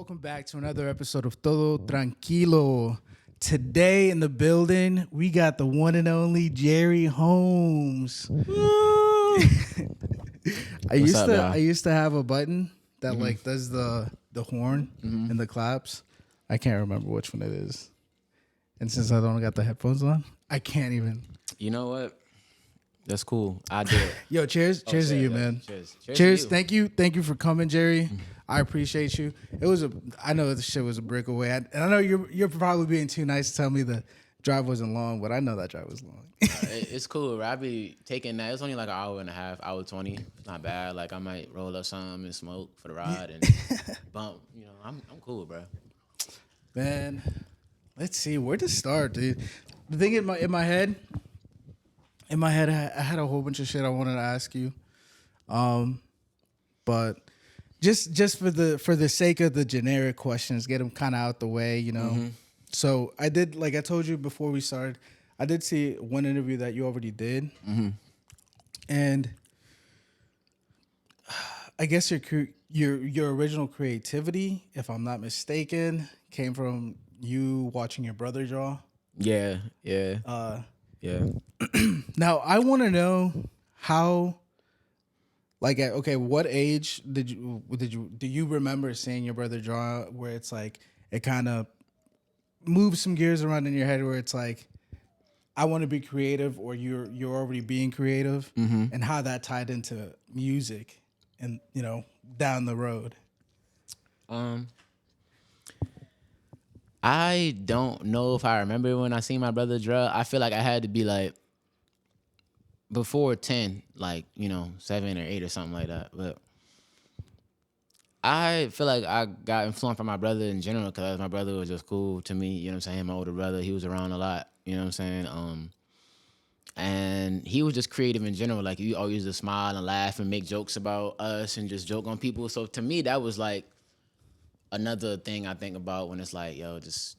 welcome back to another episode of Todo Tranquilo. Today in the building, we got the one and only Jerry Holmes. I used to have a button that like does the horn and the claps. I can't remember which one it is. And since I don't got the headphones on, I can't even. You know what? That's cool. I do it. Yo, cheers to you, man. Cheers. Thank you for coming, Jerry. I appreciate you. I know this shit was a break away. And I know you're probably being too nice to tell me the drive wasn't long, but I know that drive was long. It's cool. I be taking that. It's only like an hour and a half, hour 20. It's not bad. Like I might roll up some and smoke for the ride and bump. You know, I'm cool, bro. Man, let's see where to start, dude. The thing in my head, I had a whole bunch of shit I wanted to ask you, but just for the sake of the generic questions, get them kind of out the way, you know. Mm-hmm. So I did, like I told you before we started, I did see one interview that you already did, and I guess your original creativity, if I'm not mistaken, came from you watching your brother draw. Yeah. Now I want to know how, like, okay, what age do you remember seeing your brother draw where it's like it kind of moves some gears around in your head where it's like, I want to be creative, or you're already being creative, and how that tied into music and, you know, down the road? I don't know if I remember when I seen my brother draw. I feel like I had to be like before 10, like, you know, 7 or 8 or something like that. But I feel like I got influenced by my brother in general because my brother was just cool to me. You know what I'm saying? My older brother, he was around a lot. You know what I'm saying? And he was just creative in general. Like, he always used to smile and laugh and make jokes about us and just joke on people. So to me, that was like another thing I think about when it's like, yo, just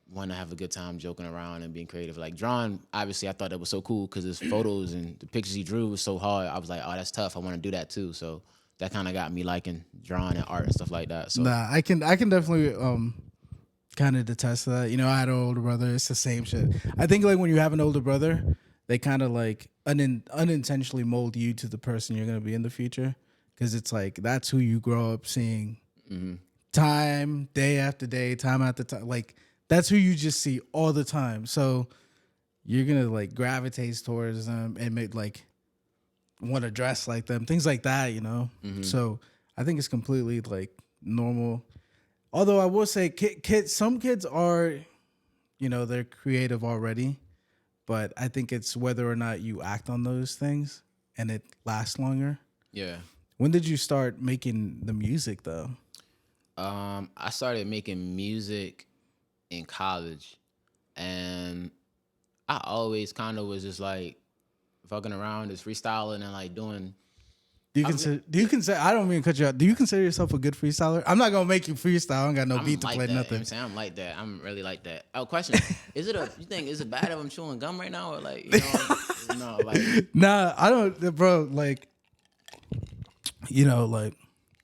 want to have a good time joking around and being creative. Like drawing, obviously, I thought that was so cool because his photos and the pictures he drew was so hard. I was like, oh, that's tough. I want to do that too. So that kind of got me liking drawing and art and stuff like that. So I can definitely kind of detest to that. You know, I had an older brother. It's the same shit. I think like when you have an older brother, they kind of like unintentionally mold you to the person you're gonna be in the future, because it's like that's who you grow up seeing. Time, day after day, time after time. Like, that's who you just see all the time. So you're going to, like, gravitate towards them and make, like, want to dress like them. Things like that, you know? So I think it's completely, like, normal. Although I will say some kids are, you know, they're creative already. But I think it's whether or not you act on those things and it lasts longer. Yeah. When did you start making the music, though? I started making music in college, and I always kind of was just like fucking around, just freestyling and like doing. Do you consider? I don't mean to cut you out. Do you consider yourself a good freestyler? I'm not gonna make you freestyle. I don't got no beat to play. That, nothing. You know what I'm saying? I'm like that. I'm really like that. Oh, question: is it bad if I'm chewing gum right now, or like, you know, no, like? Nah, I don't, bro. Like, you know, like,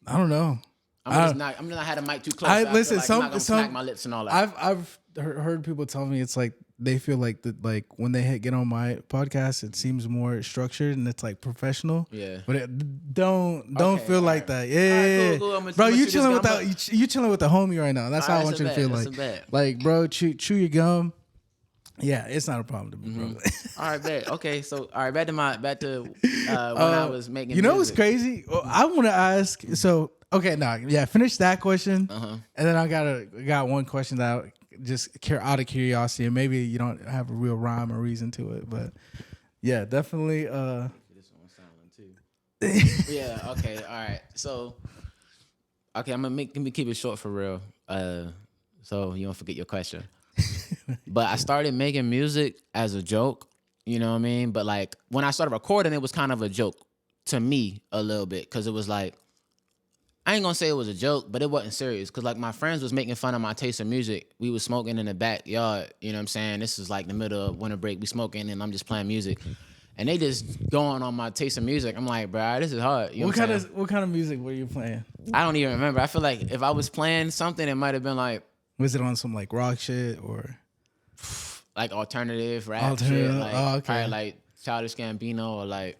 I don't know. I'm not had a mic too close. I'm not gonna smack my lips and all that. I've heard people tell me it's like they feel like that, like when they get on my podcast, it seems more structured and it's like professional. Yeah, but it don't feel like that. Yeah, cool. Bro, you chilling with the homie right now. That's how I want you to feel like. Like, bro, chew your gum. Yeah, it's not a problem to me, bro. All right, bet. Okay, so back to when I was making. You know what's crazy? Well, I want to ask. So. Okay, finish that question, and then I got one question that just out of curiosity, and maybe you don't have a real rhyme or reason to it, but yeah, definitely. This one's silent too. Yeah. Okay. All right. So, okay, let me keep it short for real, so you don't forget your question. But I started making music as a joke, you know what I mean? But like when I started recording, it was kind of a joke to me a little bit, because it was like, I ain't gonna say it was a joke, but it wasn't serious. Cause like my friends was making fun of my taste of music. We was smoking in the backyard, you know what I'm saying? This is like the middle of winter break. We smoking and I'm just playing music. and they just going on my taste of music. I'm like, bro, this is hard. You know What kind of music were you playing? I don't even remember. I feel like if I was playing something, it might have been like Was it on some like rock shit or like alternative rap shit, like probably like Childish Gambino, or like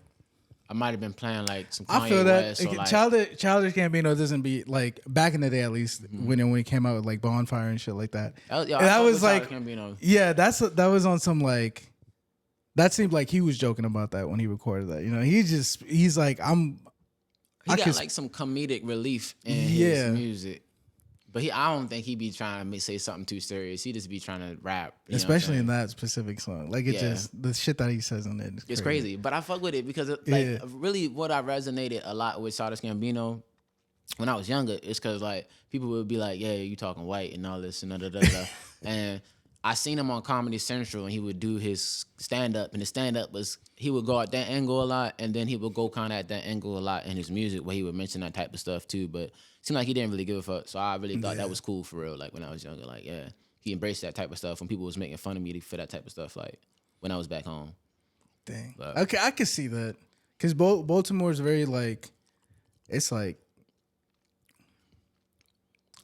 I might have been playing like some Kanye I feel that West, or like, Childish Gambino doesn't be like back in the day at least when it came out with like Bonfire and shit like that. that was like that was on some like that seemed like he was joking about that when he recorded that. You know, he's like he got like some comedic relief in his music. But I don't think he be trying to say something too serious. He just be trying to rap. Especially in that specific song. Like, the shit that he says on it. It's crazy. But I fuck with it because, really what I resonated a lot with Childish Gambino when I was younger is because, like, people would be like, yeah, you talking white and all this and da-da-da-da. And I seen him on Comedy Central and he would do his stand-up. And the stand-up was, he would go at that angle a lot. And then he would go kind of at that angle a lot in his music where he would mention that type of stuff, too. But seemed like he didn't really give a fuck. So I really thought that was cool for real. Like when I was younger, like, yeah, he embraced that type of stuff when people was making fun of me for that type of stuff. Like when I was back home. Dang. But, okay, I can see that. Because Baltimore is very like, it's like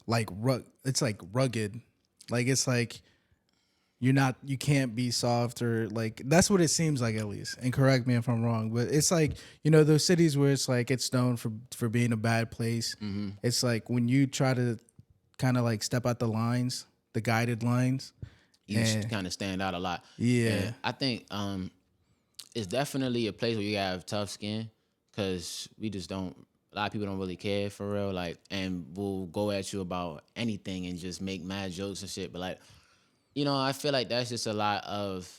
it's like rugged. Like it's like you can't be soft or like, that's what it seems like at least. And correct me if I'm wrong, but it's like, you know, those cities where it's like, it's known for being a bad place. Mm-hmm. It's like when you try to kind of like step out the lines, the guided lines. You kind of stand out a lot. Yeah. And I think it's definitely a place where you have tough skin because we just don't, a lot of people don't really care for real. Like, and we'll go at you about anything and just make mad jokes and shit. But like, you know, I feel like that's just a lot of,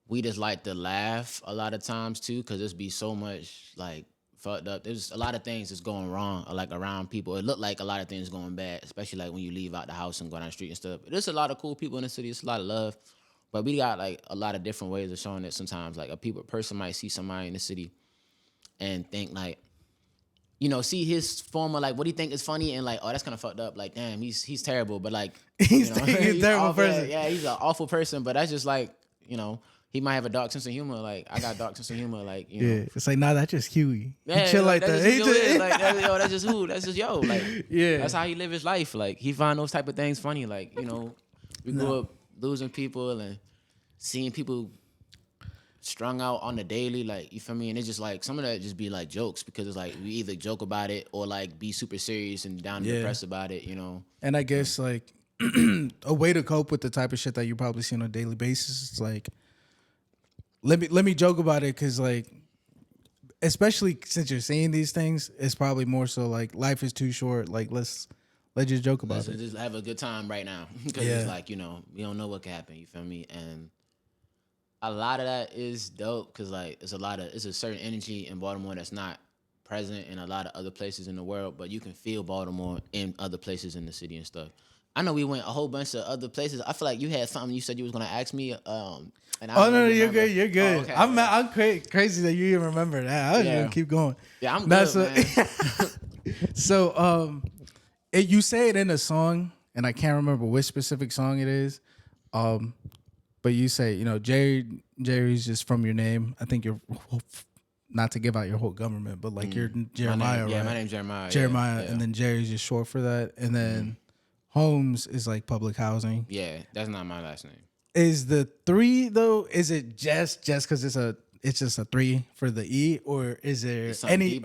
we just like to laugh a lot of times too, because there's be so much like fucked up. There's a lot of things that's going wrong, like around people. It look like a lot of things going bad, especially like when you leave out the house and go down the street and stuff. There's a lot of cool people in the city. It's a lot of love, but we got like a lot of different ways of showing it. Sometimes like a person might see somebody in the city and think like, you know, see his form of like what he think is funny and like, oh, that's kind of fucked up. Like, damn, he's terrible. But like, he's a terrible person. Yeah, he's an awful person. But that's just like, you know, he might have a dark sense of humor. Like, I got dark sense of humor. Like, you know, it's like, nah, that's just Huey. Yeah, chill like that. That's just who. That's just yo. Like, yeah, that's how he live his life. Like, he find those type of things funny. Like, you know, we grew up losing people and seeing people strung out on the daily, like, you feel me? And it's just like some of that just be like jokes because it's like we either joke about it or like be super serious and down and depressed about it, you know. And I guess like a way to cope with the type of shit that you probably see on a daily basis is like, let me joke about it because like, especially since you're seeing these things, it's probably more so like life is too short. Like let's just joke about it. Just have a good time right now because it's like, you know, we don't know what can happen. You feel me? And a lot of that is dope because like it's a certain energy in Baltimore that's not present in a lot of other places in the world, but you can feel Baltimore in other places in the city and stuff. I know we went a whole bunch of other places. I feel like you had something you said you was gonna ask me. And I no, you're good. You're good. Oh, okay. I'm crazy that you even remember that. I was gonna keep going. Yeah, I'm good, man. So, you say it in a song, and I can't remember which specific song it is. But you say, you know, Jerry's just from your name. I think you're, not to give out your whole government, but like you're Jeremiah, right? Yeah, my name's Jeremiah. Jeremiah, yeah. And then Jerry's just short for that. And then Holmes is like public housing. Yeah, that's not my last name. Is the 3 though? Is it just because it's just a 3 for the E, or is there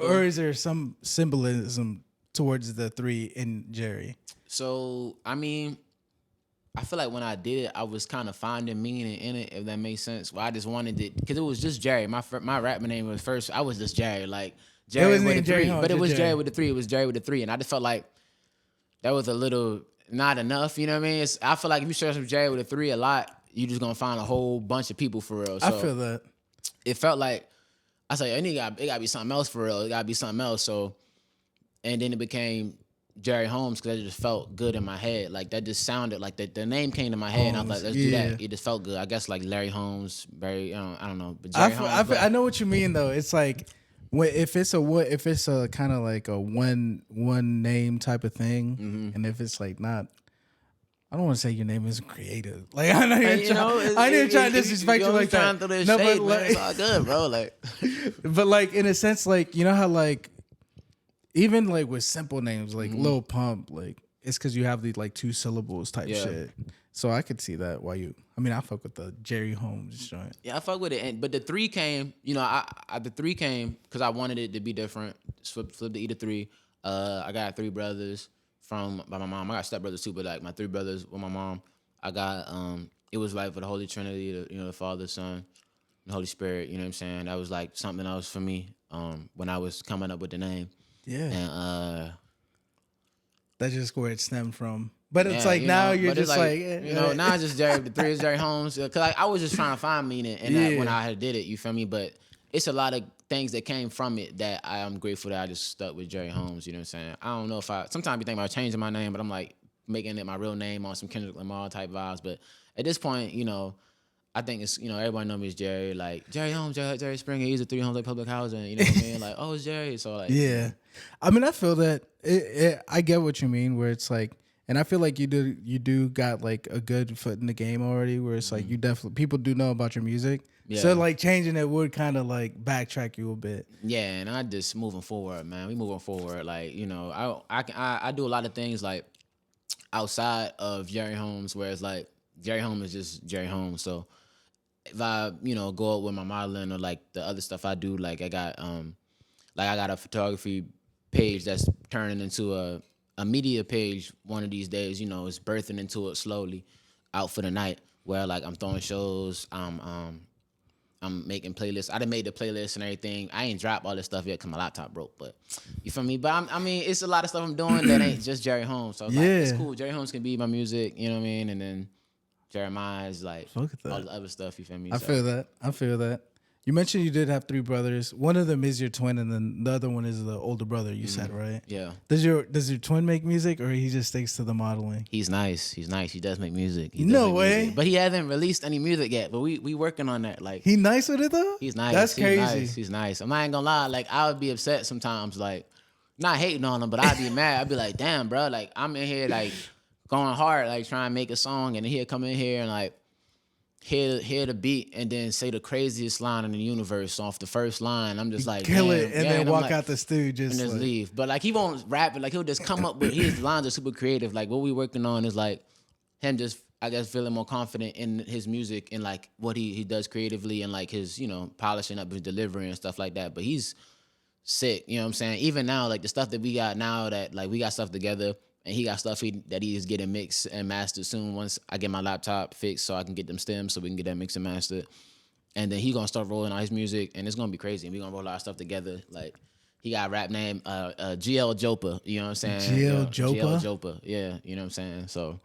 or is there some symbolism towards the 3 in Jerry? So I mean, I feel like when I did it, I was kind of finding meaning in it, if that makes sense. Well, I just wanted it because it was just Jerry. My rapper name was first. I was just Jerry, like Jerry with a 3, but it was Jerry with a 3. It was Jerry with a 3, and I just felt like that was a little not enough. You know what I mean? I feel like if you search for Jerry with a 3 a lot, you just gonna find a whole bunch of people for real. So I feel that. It felt like I said, it gotta be something else for real. It gotta be something else. So, and then it became Jerry Holmes because that just felt good in my head. Like that just sounded like the name came to my head, and I was like, let's do that. It just felt good. I guess like Larry Holmes, Barry. I don't know, but Jerry Holmes. I know what you mean though. It's like if it's a kind of like a one name type of thing, and if it's like not. I don't want to say your name is creative. Like I know you're Hey, you know, I didn't try to disrespect you like trying that. to throw this No, shade, but man. It's like, all good, bro. Like, but like in a sense, like you know how like even like with simple names like Lil Pump, like it's because you have the like 2 syllables type Yeah. shit. So I could see that why you. I mean, I fuck with the Jerry Holmes joint. yeah, I fuck with it. But the 3 came, you know, the 3 came because I wanted it to be different. Flip the E to 3. I got 3 brothers by my mom. I got stepbrothers too, but like my 3 brothers with my mom. I got it was like for the Holy Trinity, the Father, Son, and Holy Spirit. You know what I'm saying? That was like something else for me when I was coming up with the name. Yeah, And that's just where it stemmed from. But it's yeah, like you now know, you're but it's just like you know, now it's just Jerry. The 3 is Jerry Holmes. Cause I was just trying to find meaning in that when Yeah. I had did it. You feel me? But it's a lot of things that came from it that I am grateful that I just stuck with Jerry Holmes. You know what I'm saying? I don't know if sometimes you think about changing my name, but I'm like making it my real name on some Kendrick Lamar type vibes. But at this point, you know, I think it's, you know, everybody know me as Jerry. Like Jerry Holmes, Jerry Springer. He's a 3 Homes like public housing. You know what I mean? Like, oh, it's Jerry. So like, yeah. I mean, I feel that I get what you mean. Where it's like, and I feel like you do got like a good foot in the game already. Where it's like you definitely people do know about your music. Yeah. So like changing it would kind of like backtrack you a bit. Yeah, and I just moving forward, man. We moving forward. Like, you know, I do a lot of things like outside of Jerry Holmes, where it's like Jerry Holmes is just Jerry Holmes. So if I, you know, go up with my modeling or like the other stuff I do, like I got a photography page that's turning into a media page one of these days. You know, it's birthing into it slowly, out for the night. Where like I'm throwing shows, I'm making playlists. I done made the playlist and everything. I ain't dropped all this stuff yet because my laptop broke, but you feel me? But I mean, it's a lot of stuff I'm doing that ain't just Jerry Holmes. So like, it's Yeah. cool. Jerry Holmes can be my music, you know what I mean? And then Jeremiah is like Fuck with that. all the other stuff, you feel me? I feel that. I feel that. You mentioned you did have 3 brothers. One of them is your twin, and then the other one is the older brother. You said, right? Yeah. Does your twin make music, or he just sticks to the modeling? He's nice. He's nice. He does make music. He No does make way. music. But he hasn't released any music yet. But we working on that. Like He nice with it though. he's nice. That's He's crazy. Nice. He's nice. I'm not gonna lie. Like I would be upset sometimes. Like not hating on him, but I'd be mad. I'd be like, damn, bro. Like I'm in here like going hard, like trying to make a song, and he'll come in here and like hear the beat and then say the craziest line in the universe off the first line. I'm just like, Kill damn. it, and Yeah, then I'm walk like, out the studio and just just like, leave. But like he won't rap it. Like he'll just come up with his lines are super creative. Like what we working on is like him just I guess feeling more confident in his music and like what he does creatively and like his, you know, polishing up his delivery and stuff like that. But he's sick, you know what I'm saying? Even now, like the stuff that we got now that like we got stuff together and he got stuff that he is getting mixed and mastered soon once I get my laptop fixed so I can get them stems so we can get that mixed and mastered. And then he gonna start rolling out his music and it's gonna be crazy. And we gonna roll our stuff together. Like he got a rap name GL Jopa, you know what I'm saying? GL Jopa? GL Jopa, yeah, you know what I'm saying? So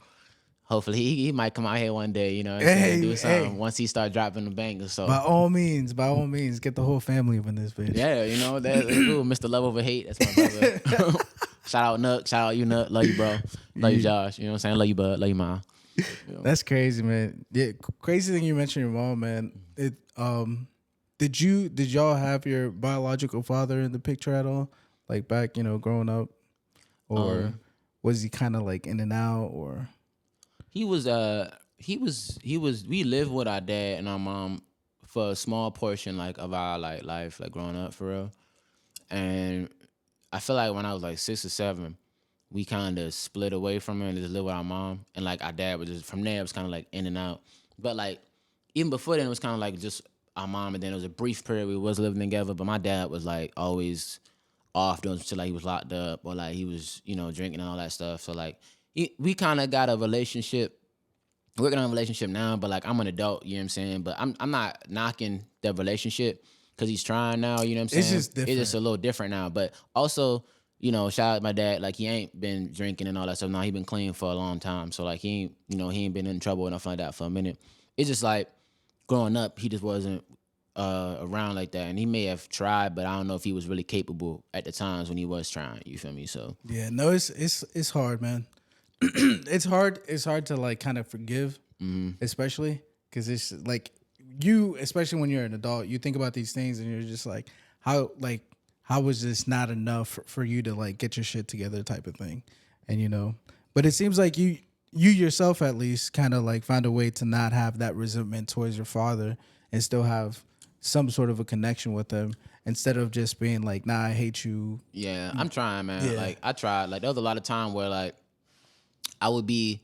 hopefully he might come out here one day, you know what I'm saying? Do something once he start dropping the bangers. So by all means, get the whole family up in this bitch. yeah, you know, that's cool. Mr. Love Over Hate, that's my brother. Shout out Nook, shout out you Nook, love you bro. Love you Josh, you know what I'm saying? Love you bud, love you mom. You know? That's crazy, man. Yeah, crazy thing you mentioned your mom, man. It did y'all have your biological father in the picture at all? Like back, you know, growing up? Or was he kind of like in and out or He was we lived with our dad and our mom for a small portion like of our like life, like growing up for real. And I feel like when I was like 6 or 7, we kind of split away from her and just lived with our mom. And like our dad was just from there, it was kind of like in and out. But like even before then, it was kind of like just our mom. And then it was a brief period we was living together. But my dad was like always off doing shit, like he was locked up or like he was, you know, drinking and all that stuff. So like we kind of got a relationship. We're working on a relationship now, but like I'm an adult, you know what I'm saying? But I'm not knocking the relationship because he's trying now, you know what I'm saying? It's just different. It's just a little different now. But also, you know, shout out my dad, like he ain't been drinking and all that stuff. Now he been clean for a long time. So like he ain't been in trouble or nothing like that for a minute. It's just like growing up, he just wasn't around like that. And he may have tried, but I don't know if he was really capable at the times when he was trying, you feel me? So yeah, no, it's hard, man. It's hard to like kind of forgive, especially because it's like you, especially when you're an adult, you think about these things and you're just like, how was this not enough for you to like get your shit together type of thing, and you know, but it seems like you you yourself at least kind of like find a way to not have that resentment towards your father and still have some sort of a connection with him instead of just being like, nah, I hate you. Yeah, I'm trying, man. Yeah. Like I tried. Like there was a lot of time where like I would be,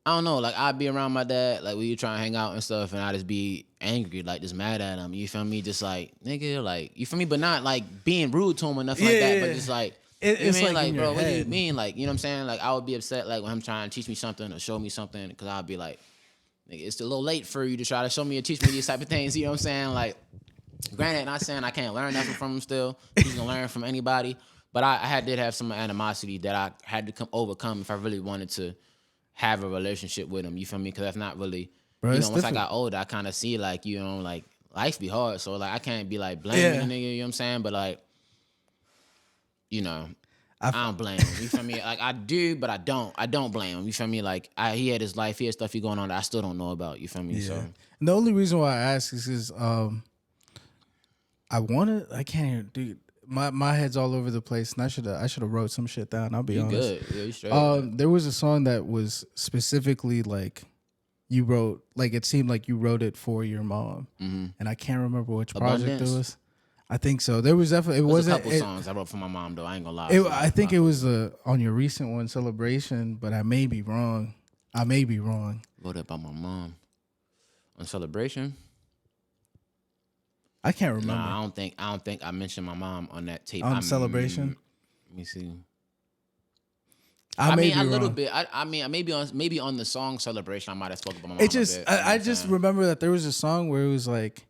I don't know, like I'd be around my dad, like we would try and hang out and stuff, and I'd just be angry, like just mad at him. You feel me? Just like nigga, like you feel me? But not like being rude to him or nothing like that. But just like it's you mean like in your bro, what do you head. mean? Like, you know what I'm saying? Like I would be upset like when I'm trying to teach me something or show me something, because I'd be like, nigga, it's a little late for you to try to show me or teach me these type of things. You know what I'm saying? Like, granted, not saying I can't learn nothing from him still. He's gonna learn from anybody. But I did have some animosity that I had to overcome if I really wanted to have a relationship with him. You feel me? Because that's not really, Bro, you it's know, once different. I got older, I kind of see like, you know, like life be hard. So like I can't be like blaming Yeah. the nigga, you know what I'm saying? But like, you know, I I don't blame him. You feel me? Like I do, but I don't. I don't blame him. You feel me? Like he had his life, he had stuff he going on that I still don't know about. You feel me? Yeah. So And the only reason why I ask is because I can't even, dude. My head's all over the place, and I should have wrote some shit down. I'll be you honest. good? Yeah, you straight. There was a song that was specifically like you wrote, like it seemed like you wrote it for your mom, and I can't remember which project Abundance? it was. I think so. There was definitely There's wasn't a couple it, songs I wrote for my mom though. I ain't gonna lie. I think it was on your recent one, Celebration, but I may be wrong. Wrote it by my mom on Celebration. I can't remember. Nah, I don't think I mentioned my mom on that tape. On Celebration? Let me see. I may mean, be a little wrong. bit. I mean, maybe on the song Celebration, I might have spoken about my mom. It just a bit, you know what I I'm just saying? remember that there was a song where it was like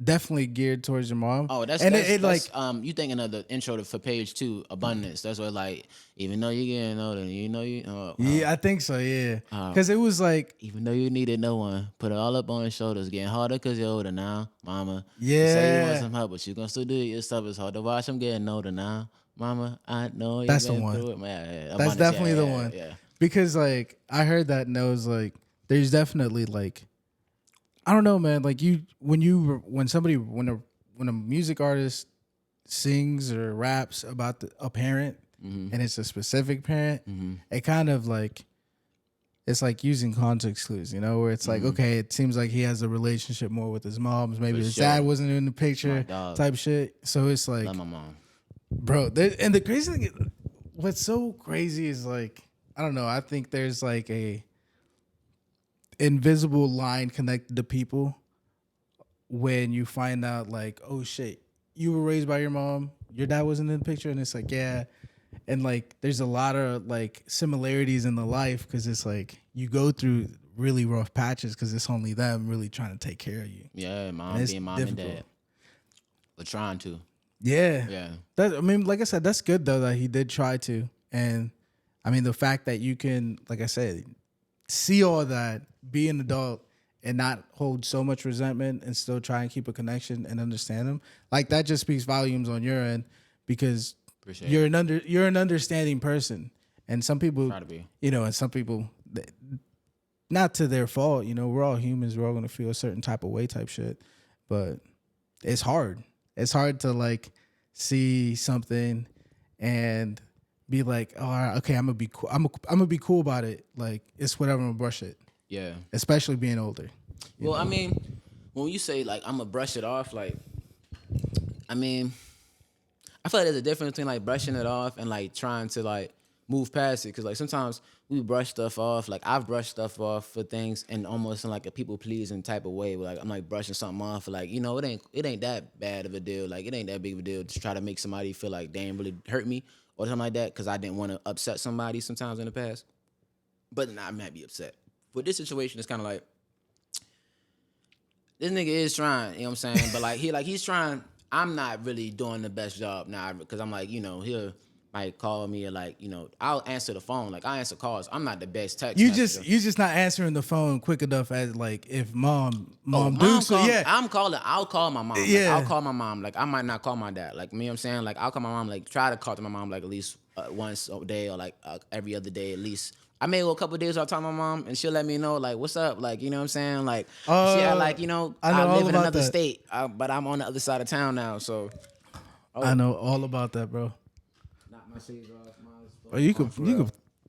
definitely geared towards your mom. Oh, that's and that's, it that's like you thinking of the intro for page 2, Abundance. That's what like, even though you're getting older, you know yeah, I think so, yeah. uh, Because it was like even though you needed no one, put it all up on his shoulders. Getting harder because you're older now, mama. You say you want yeah, some help, but you gonna still do it yourself. It's hard to watch. I'm getting older now, mama. I know you've That's the been one. through it. Yeah, that's Abundance, definitely the yeah, one. Yeah. Because like I heard that and I was like, there's definitely like, I don't know, man. Like when a music artist sings or raps about a parent and it's a specific parent, it kind of like, it's like using context clues, you know, where it's like, okay, it seems like he has a relationship more with his mom. Maybe For his sure. dad wasn't in the picture My dog. type shit. So it's like, Love my mom. bro, and the crazy thing, what's so crazy is like, I don't know. I think there's like a invisible line connected to people when you find out like, oh shit, you were raised by your mom, your dad wasn't in the picture, and it's like, yeah. And like there's a lot of like similarities in the life because it's like you go through really rough patches because it's only them really trying to take care of you. Yeah, mom And it's being mom difficult. and dad. We're trying to. Yeah. Yeah. I mean, like I said, that's good though that he did try to. And I mean, the fact that you can, like I said, see all that, be an adult, and not hold so much resentment and still try and keep a connection and understand them, like that just speaks volumes on your end because Appreciate you're an understanding person. And some people, Try to be. you know, and some people, not to their fault, you know, we're all humans. We're all going to feel a certain type of way type shit. But it's hard. It's hard to like see something and be like, oh, all right, okay, I'm gonna be cool. I'm gonna be cool about it. Like it's whatever. I'm gonna brush it. Yeah. Especially being older. Well, I mean, when you say like I'm gonna brush it off, like, I mean, I feel like there's a difference between like brushing it off and like trying to like move past it. Because like sometimes we brush stuff off. Like I've brushed stuff off for things and almost in like a people pleasing type of way. Where like I'm like brushing something off. For like, you know, it ain't that bad of a deal. Like it ain't that big of a deal to try to make somebody feel like they ain't really hurt me or something like that. Because I didn't want to upset somebody sometimes in the past. But then I might be upset. But this situation is kind of like, this nigga is trying, you know what I'm saying? But like he's trying. I'm not really doing the best job now because I'm like, you know, he'll might call me or like, you know, I'll answer the phone. Like I answer calls. I'm not the best text You messenger. just not answering the phone quick enough as like if mom Mom Dukes. So call, yeah, I'll call my mom. Like, Yeah. I'll call my mom. Like I might not call my dad. Like, you know what I'm saying? Like I'll call my mom. Like try to call to my mom like at least once a day or like every other day at least. I may go a couple of days I'll talk to my mom and she'll let me know like what's up. Like, you know what I'm saying? Like she like, you know, I know I all live in about another that. state, but I'm on the other side of town now. So I know all about that, bro. knock my shades off. Or you could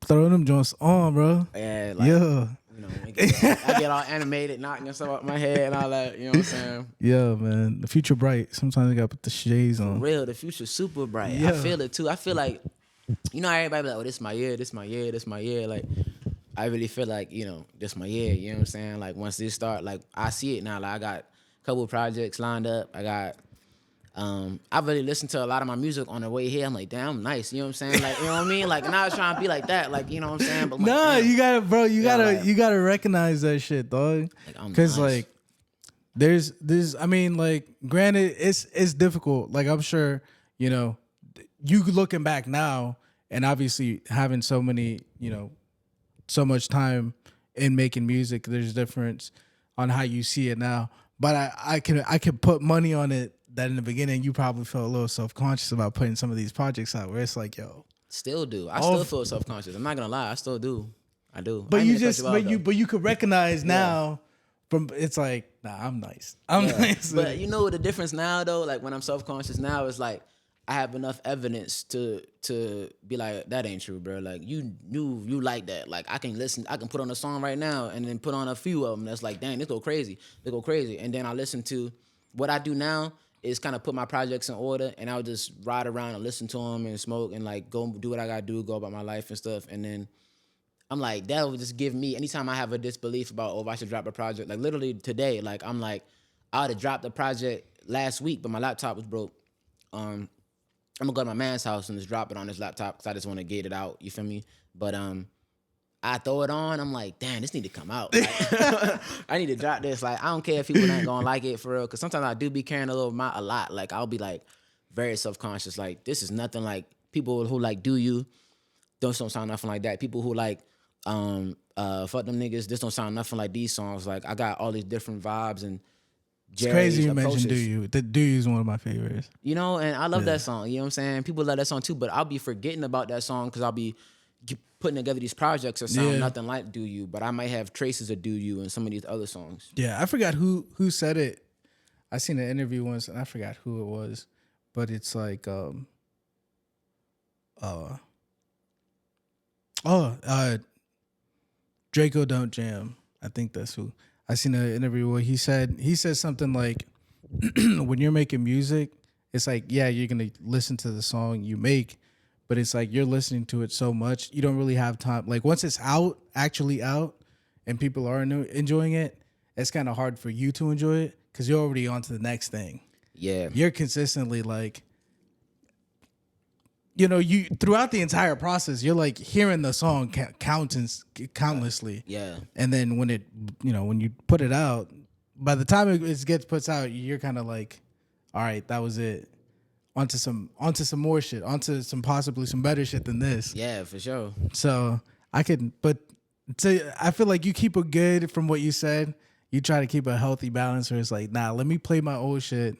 throwing them joints on, bro. Yeah, like, Yeah. you know, I get all animated, knocking stuff out my head and all that. You know what I'm saying? Yeah, man. The future bright. Sometimes I gotta put the shades For on. real, the future's super bright. I Yeah. feel it too. I feel like, you know, everybody be like, oh, this my year, this my year, this my year. Like, I really feel like, you know, this my year. You know what I'm saying? Like, once this start, like, I see it now. Like, I got a couple of projects lined up. I really listened to a lot of my music on the way here. I'm like, damn, I'm nice. You know what I'm saying? Like, you know what I mean? Like, and I was trying to be like that. Like, you know what I'm saying? But I'm like, Nah, damn, you gotta, bro. like- You gotta recognize that shit, dog. like, I'm Cause nice. like, there's. I mean, like, granted, it's difficult. Like, I'm sure, you know, you looking back now, and obviously having so many, you know, so much time in making music. There's a difference on how you see it now. But I can put money on it that in the beginning you probably felt a little self-conscious about putting some of these projects out where it's like, yo. Still do. I still feel self-conscious. I'm not gonna lie. I still do. I do. But I ain't you mean to cut just you off, though. you could recognize now from it's like, nah, I'm nice. I'm Yeah. nice. But you know what the difference now though? Like when I'm self-conscious now, it's like I have enough evidence to be like, that ain't true, bro. Like you like that. Like I can put on a song right now and then put on a few of them that's like, dang, this go crazy. And then I listen to what I do now is kind of put my projects in order, and I'll just ride around and listen to them and smoke and like go do what I gotta do, go about my life and stuff, and then I'm like, that would just give me, anytime I have a disbelief about, oh, I should drop a project, like literally today, like I'm like, I would have dropped the project last week, but my laptop was broke. I'm gonna go to my man's house and just drop it on his laptop because I just want to get it out. You feel me? But I throw it on. I'm like, damn, this need to come out. Like, I need to drop this. Like, I don't care if people ain't gonna like it for real. Because sometimes I do be carrying a lot. Like, I'll be like very self-conscious. Like, this is nothing like people who like do you. Don't sound nothing like that. People who like fuck them niggas. This don't sound nothing like these songs. Like, I got all these different vibes and It's crazy you mentioned Do You. The Do You is one of my favorites. You know, and I love that song. You know what I'm saying? People love that song too, but I'll be forgetting about that song because I'll be putting together these projects that sound nothing like Do You, but I might have traces of Do You in some of these other songs. Yeah, I forgot who said it. I seen an interview once and I forgot who it was, but it's like Draco Don't Jam. I think that's who. I seen an interview where he said something like when you're making music, it's like, yeah, you're gonna listen to the song you make, but it's like you're listening to it so much you don't really have time. Like once it's actually out, and people are enjoying it, it's kind of hard for you to enjoy it because you're already on to the next thing. Yeah, You're consistently like, you know, you throughout the entire process, you're like hearing the song countlessly. Yeah, and then when it, you know, when you put it out, by the time it gets put out, you're kind of like, all right, that was it. Onto some more shit, onto some possibly some better shit than this. Yeah, for sure. So I feel like you keep it good from what you said. You try to keep a healthy balance where it's like, nah, let me play my old shit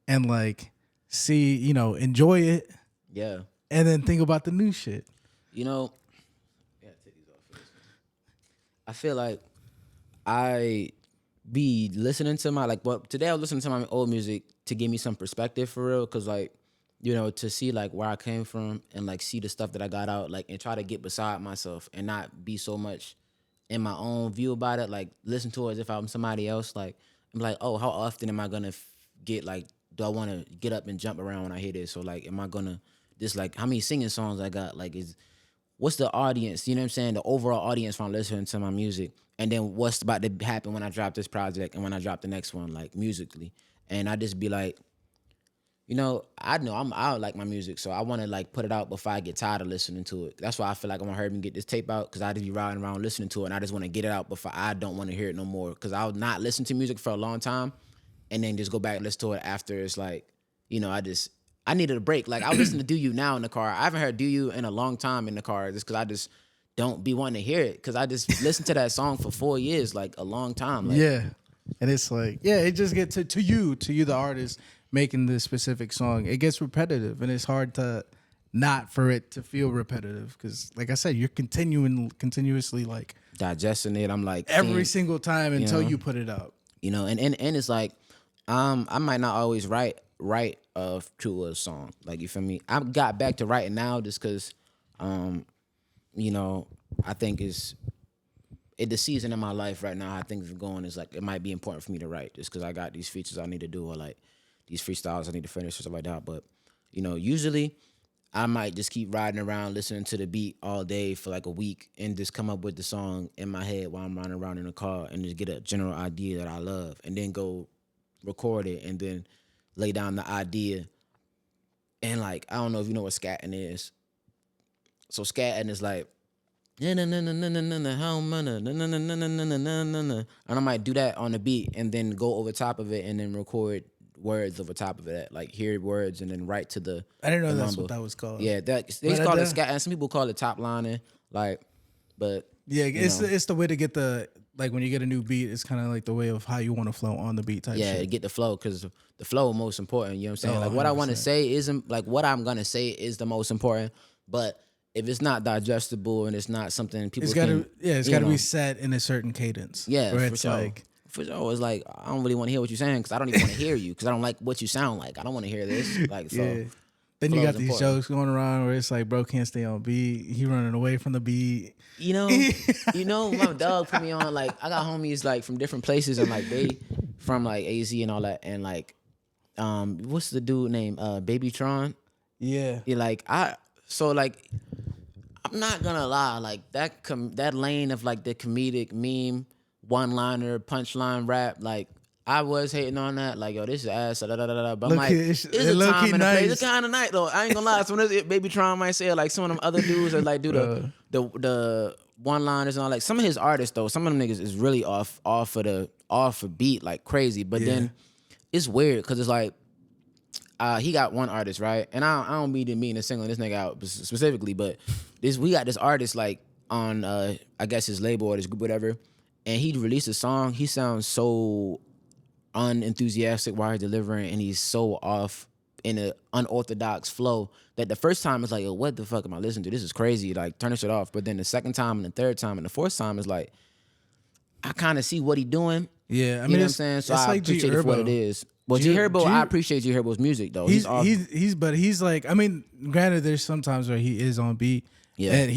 and like see, you know, enjoy it. Yeah. And then think about the new shit. You know, take these off for this one. I feel like I be listening to today I was listening to my old music to give me some perspective for real, because like, you know, to see like where I came from and like see the stuff that I got out, like, and try to get beside myself and not be so much in my own view about it, like listen to it as if I'm somebody else. Like I'm like, oh, how often am I gonna get like, do I want to get up and jump around when I hear this? Or like, am I gonna just like, how many singing songs I got? Like, what's the audience? You know what I'm saying? The overall audience from listening to my music, and then what's about to happen when I drop this project and when I drop the next one, like musically. And I just be like, you know I like my music, so I want to like put it out before I get tired of listening to it. That's why I feel like I'm gonna hurry and get this tape out, because I just be riding around listening to it, and I just want to get it out before I don't want to hear it no more. Because I'll not listen to music for a long time, and then just go back and listen to it after. It's like, you know, I needed a break. Like I listen to Do You now in the car. I haven't heard Do You in a long time in the car, just because I just don't be wanting to hear it, because I just listened to that song for 4 years, like a long time. Like, yeah. And it's like, yeah, it just gets to you, the artist making this specific song. It gets repetitive, and it's hard to not for it to feel repetitive, because like I said, you're continuously like digesting it. I'm like every single time until you put it out. You know, and it's like, I might not always write to a song. Like, you feel me? I got back to writing now just because you know, I think is in the season of my life right now, how things are going is like it might be important for me to write just because I got these features I need to do or like these freestyles I need to finish or stuff like that. But usually I might just keep riding around listening to the beat all day for like a week and just come up with the song in my head while I'm riding around in the car and just get a general idea that I love and then go record it and then lay down the idea. And like I don't know if you know what scatting is. So scatting is like and I might do that on the beat and then go over top of it and then record words over top of it, like hear words and then write to the. I didn't know the that's mumble. what that was called. Yeah, they call it scat, and some people call it top lining, like, but yeah, it's the way to get the like when you get a new beat, it's kind of like the way of how you want to flow on the beat type. Yeah, shit. get the flow because the flow is most important. You know what I'm saying? Oh, like what I want to 100%. say isn't like what I'm gonna say is the most important, but if it's not digestible and it's not something people It's gotta can, be set in a certain cadence. Yeah, where for it's sure. like For sure, it's like I don't really want to hear what you're saying because I don't even want to hear you because I don't like what you sound like. I don't want to hear this. Like, so yeah. Then you got these jokes going around where it's like, bro can't stay on beat. He running away from the beat. You know, my dog put me on. Like, I got homies like from different places and like they from like AZ and all that. And like, what's the dude name? Baby Tron. Yeah. Yeah, like I'm not gonna lie, like that lane of like the comedic meme, one-liner, punchline rap, like I was hating on that, like yo, this is ass, da da da da. But I'm like, it's a time and a place. It's kind of nice though. I ain't gonna lie. Some of this Baby Tron might say it, like some of them other dudes that like do the one-liners and all. Like some of his artists though, some of them niggas is really off a beat like crazy. But then it's weird because it's like. He got one artist, right? And I don't mean to single this nigga out specifically, but we got this artist like on I guess his label or his group, whatever, and he released a song. He sounds so unenthusiastic while he's delivering, and he's so off in an unorthodox flow that the first time it's like, yo, what the fuck am I listening to? This is crazy. Like, turn this shit off. But then the second time and the third time and the fourth time is like, I kind of see what he doing. Yeah, I mean, you know what I'm saying? So I like appreciate it for what it is. Well, J3RRY, I appreciate J3RRY's music though. He's like, I mean, granted, there's sometimes where he is on beat, and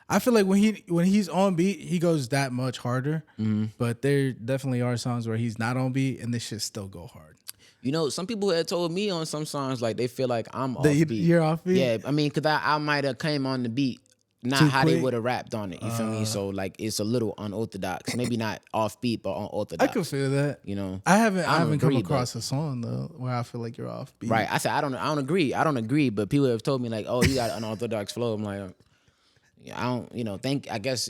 I feel like when he's on beat, he goes that much harder. Mm-hmm. But there definitely are songs where he's not on beat, and this shit still go hard. You know, some people had told me on some songs like they feel like I'm off beat. You're off beat. Yeah, I mean, because I might have came on the beat. Not too how quick. They would have rapped on it, you feel me? So like it's a little unorthodox, maybe not offbeat, but unorthodox. I can feel that. You know, I haven't come across a song though where I feel like you're offbeat. Right. I said I don't agree, but people have told me like, oh, you got an unorthodox flow. I'm like, I don't, I guess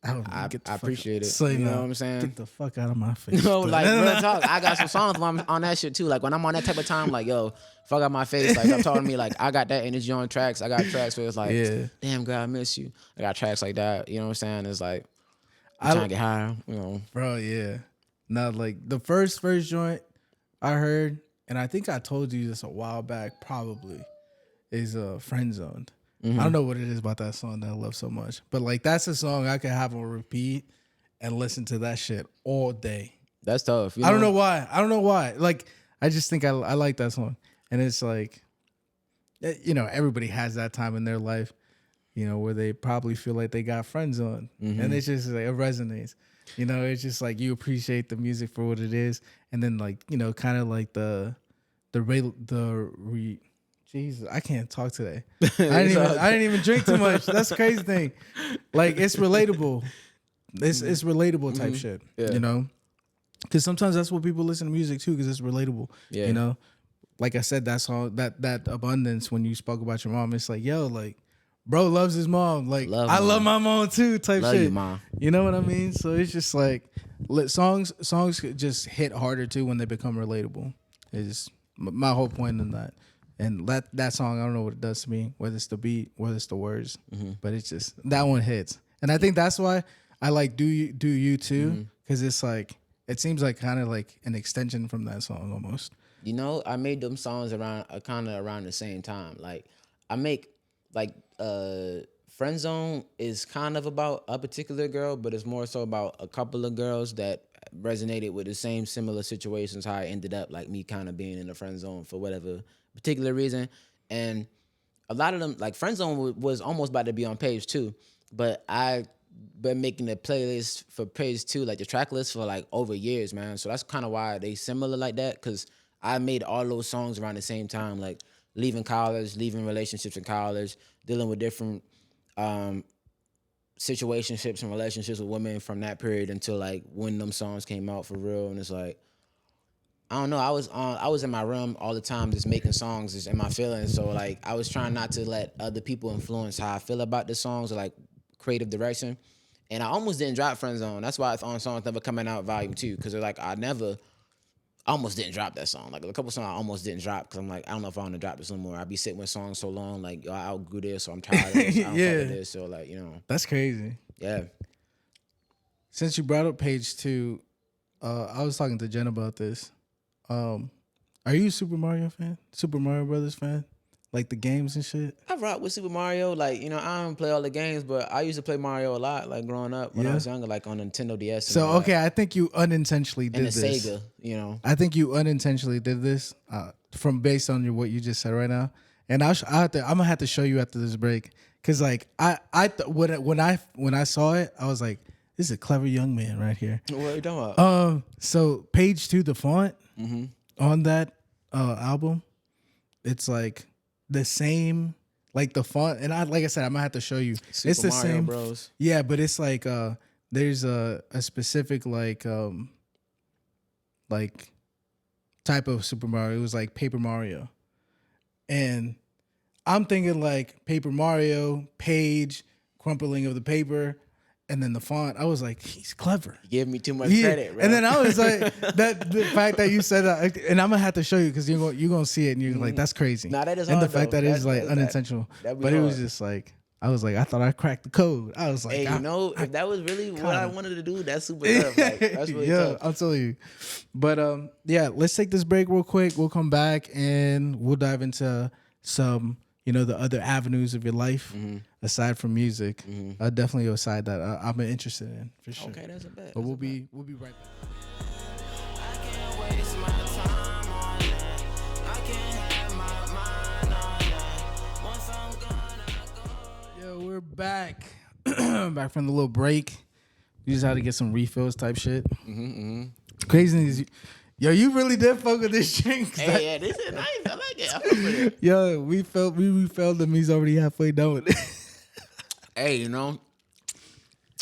I appreciate it. So, you know what I'm saying? Get the fuck out of my face. No, like real talk. I got some songs when I'm on that shit too. Like when I'm on that type of time, like yo, fuck out my face. Like I'm talking to me, like I got that energy on tracks. I got tracks where it's like, damn girl, I miss you. I got tracks like that. You know what I'm saying? It's like I'm trying to get higher. You know, bro. Yeah. Not like the first joint I heard, and I think I told you this a while back. Probably is Friend Zoned. I don't know what it is about that song that I love so much, but like that's a song I could have on repeat and listen to that shit all day. That's tough. I don't know why. Like I just think I like that song, and it's like, everybody has that time in their life, where they probably feel like they got friends on, and it's just like it resonates. It's just like you appreciate the music for what it is, and then like kind of like Jesus, I can't talk today. I didn't even drink too much. That's the crazy thing. Like it's relatable. It's relatable type shit. Yeah. Because sometimes that's what people listen to music too, because it's relatable. Yeah. Like I said, that song, that abundance when you spoke about your mom, it's like, yo, like, bro loves his mom. Like I love my mom too, type love shit. You, mom. You know what I mean? So it's just like songs just hit harder too when they become relatable. Is my whole point in that. And that song, I don't know what it does to me, whether it's the beat, whether it's the words, but it's just that one hits. And I think that's why I like Do You Too, because it's like it seems like kind of like an extension from that song almost. I made them songs around the same time. Like I make like Friend Zone is kind of about a particular girl, but it's more so about a couple of girls that resonated with the same similar situations. How I ended up like me kind of being in the friend zone for whatever particular reason, and a lot of them, like Friend Zone was almost about to be on page 2, but I been making the playlist for page 2, like the track list for like over years, man. So that's kind of why they similar like that, because I made all those songs around the same time, like leaving college, leaving relationships in college, dealing with different situationships and relationships with women from that period until like when them songs came out for real. And it's like, I don't know. I was in my room all the time, just making songs, just in my feelings. So like, I was trying not to let other people influence how I feel about the songs or like creative direction. And I almost didn't drop Friend Zone. That's why it's on songs never coming out volume 2, because like I almost didn't drop that song. Like a couple songs I almost didn't drop because I'm like, I don't know if I want to drop this anymore. I'd be sitting with songs so long, like, yo, I outgrew this, so I'm tired of this. I don't fuck with this. So like, you know. That's crazy. Yeah. Since you brought up page 2, I was talking to Jen about this. Are you a Super Mario fan? Super Mario Brothers fan? Like the games and shit? I rock with Super Mario. Like, you know, I don't play all the games, but I used to play Mario a lot, like growing up when I was younger, like on Nintendo DS. So, okay, I think you unintentionally did this. And the Sega, you know. I think you unintentionally did this from based on what you just said right now. And I'm gonna have to show you after this break, because like when I saw it, I was like, this is a clever young man right here. What are you talking about? So page 2, the font on that album, it's like the same, like the font, and like I said, I'm gonna have to show you. Super it's the Mario same, Bros. Yeah, but it's like there's a specific like type of Super Mario. It was like Paper Mario, and I'm thinking like Paper Mario, page, crumpling of the paper, and then the font. I was like, he's clever. You give me too much credit, bro. And then I was like, the fact that you said that, and I'm gonna have to show you because you're gonna see it, and you're like, that's crazy. Nah, that is and hard, the fact though. that it's like unintentional, but it was just like, I was like, I thought I cracked the code. I was like, hey, you know, if that was really what I wanted to do, that's super tough. Like, that's really tough. I'll tell you. But yeah, let's take this break real quick. We'll come back and we'll dive into some, the other avenues of your life aside from music. Definitely a side that I'm interested in for sure. Okay, that's a bet. But we'll be right back. I can't waste my time on that. I can't have my mind on that. Once I'm gone, I go. Yo, we're back. Back from the little break. We just had to get some refills type shit. Crazy is, yo, you really did fuck with this drink. Hey, yeah, this is nice. I like it. I fuck with it. Yo, we refilled him. He's already halfway done with it. Hey, you know,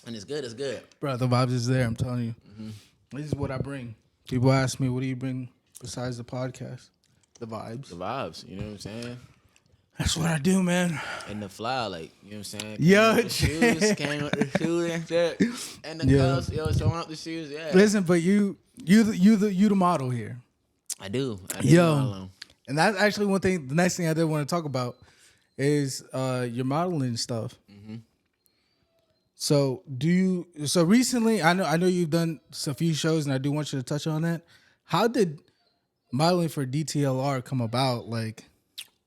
and it's good. It's good. Bro, the vibes is there. I'm telling you. This is what I bring. People ask me, what do you bring besides the podcast? The vibes. The vibes. You know what I'm saying? That's what I do, man. And the fly, like, you know what I'm saying? Yo, The shoes, came with the shoes and shit. And the cuffs, showing up the shoes, yeah. Listen, but you the model here. I do. Yo. And that's actually one thing. The next thing I did want to talk about is your modeling stuff. So so recently, I know you've done a few shows, and I do want you to touch on that. How did modeling for DTLR come about? Like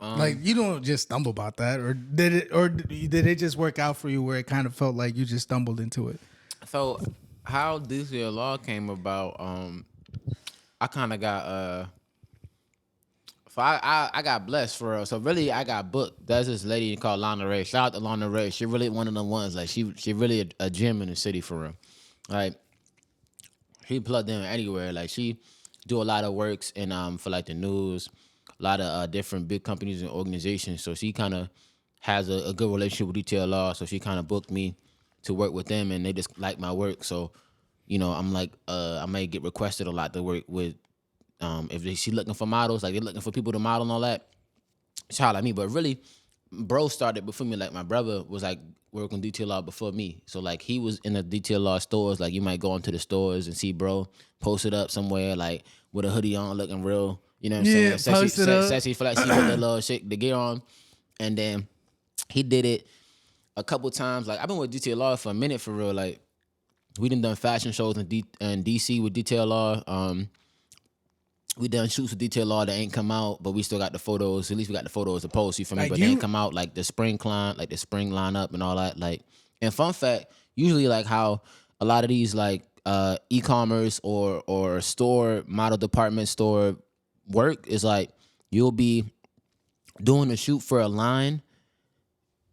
you don't just stumble about that, or did it just work out for you where it kind of felt like you just stumbled into it? So how DCLR came about, I kind of got I got blessed for real. So really, I got booked. There's this lady called Lana Ray. Shout out to Lana Ray. She really one of them ones. Like she really a gem in the city for real. Like she plugged in anywhere. Like she do a lot of works and for like the news, a lot of different big companies and organizations. So she kind of has a good relationship with DTLR. So she kind of booked me to work with them, and they just like my work. So I'm like I may get requested a lot to work with. If she looking for models, like they're looking for people to model and all that, she holler at me. But really, bro started before me. Like my brother was like working DTLR before me. So like he was in the DTLR stores. Like you might go into the stores and see bro posted up somewhere like with a hoodie on, looking real. You know what I'm saying? Sexy, flashy with the little shit, the gear on. And then he did it a couple times. Like I've been with DTLR for a minute for real. Like we done fashion shows in DC with DTLR. We done shoots with DTLR that ain't come out, but we still got the photos. At least we got the photos to post, you feel me? Like but they ain't come out, like the spring lineup and all that. Like, and fun fact, usually like how a lot of these like e-commerce or store model department store work is like you'll be doing a shoot for a line,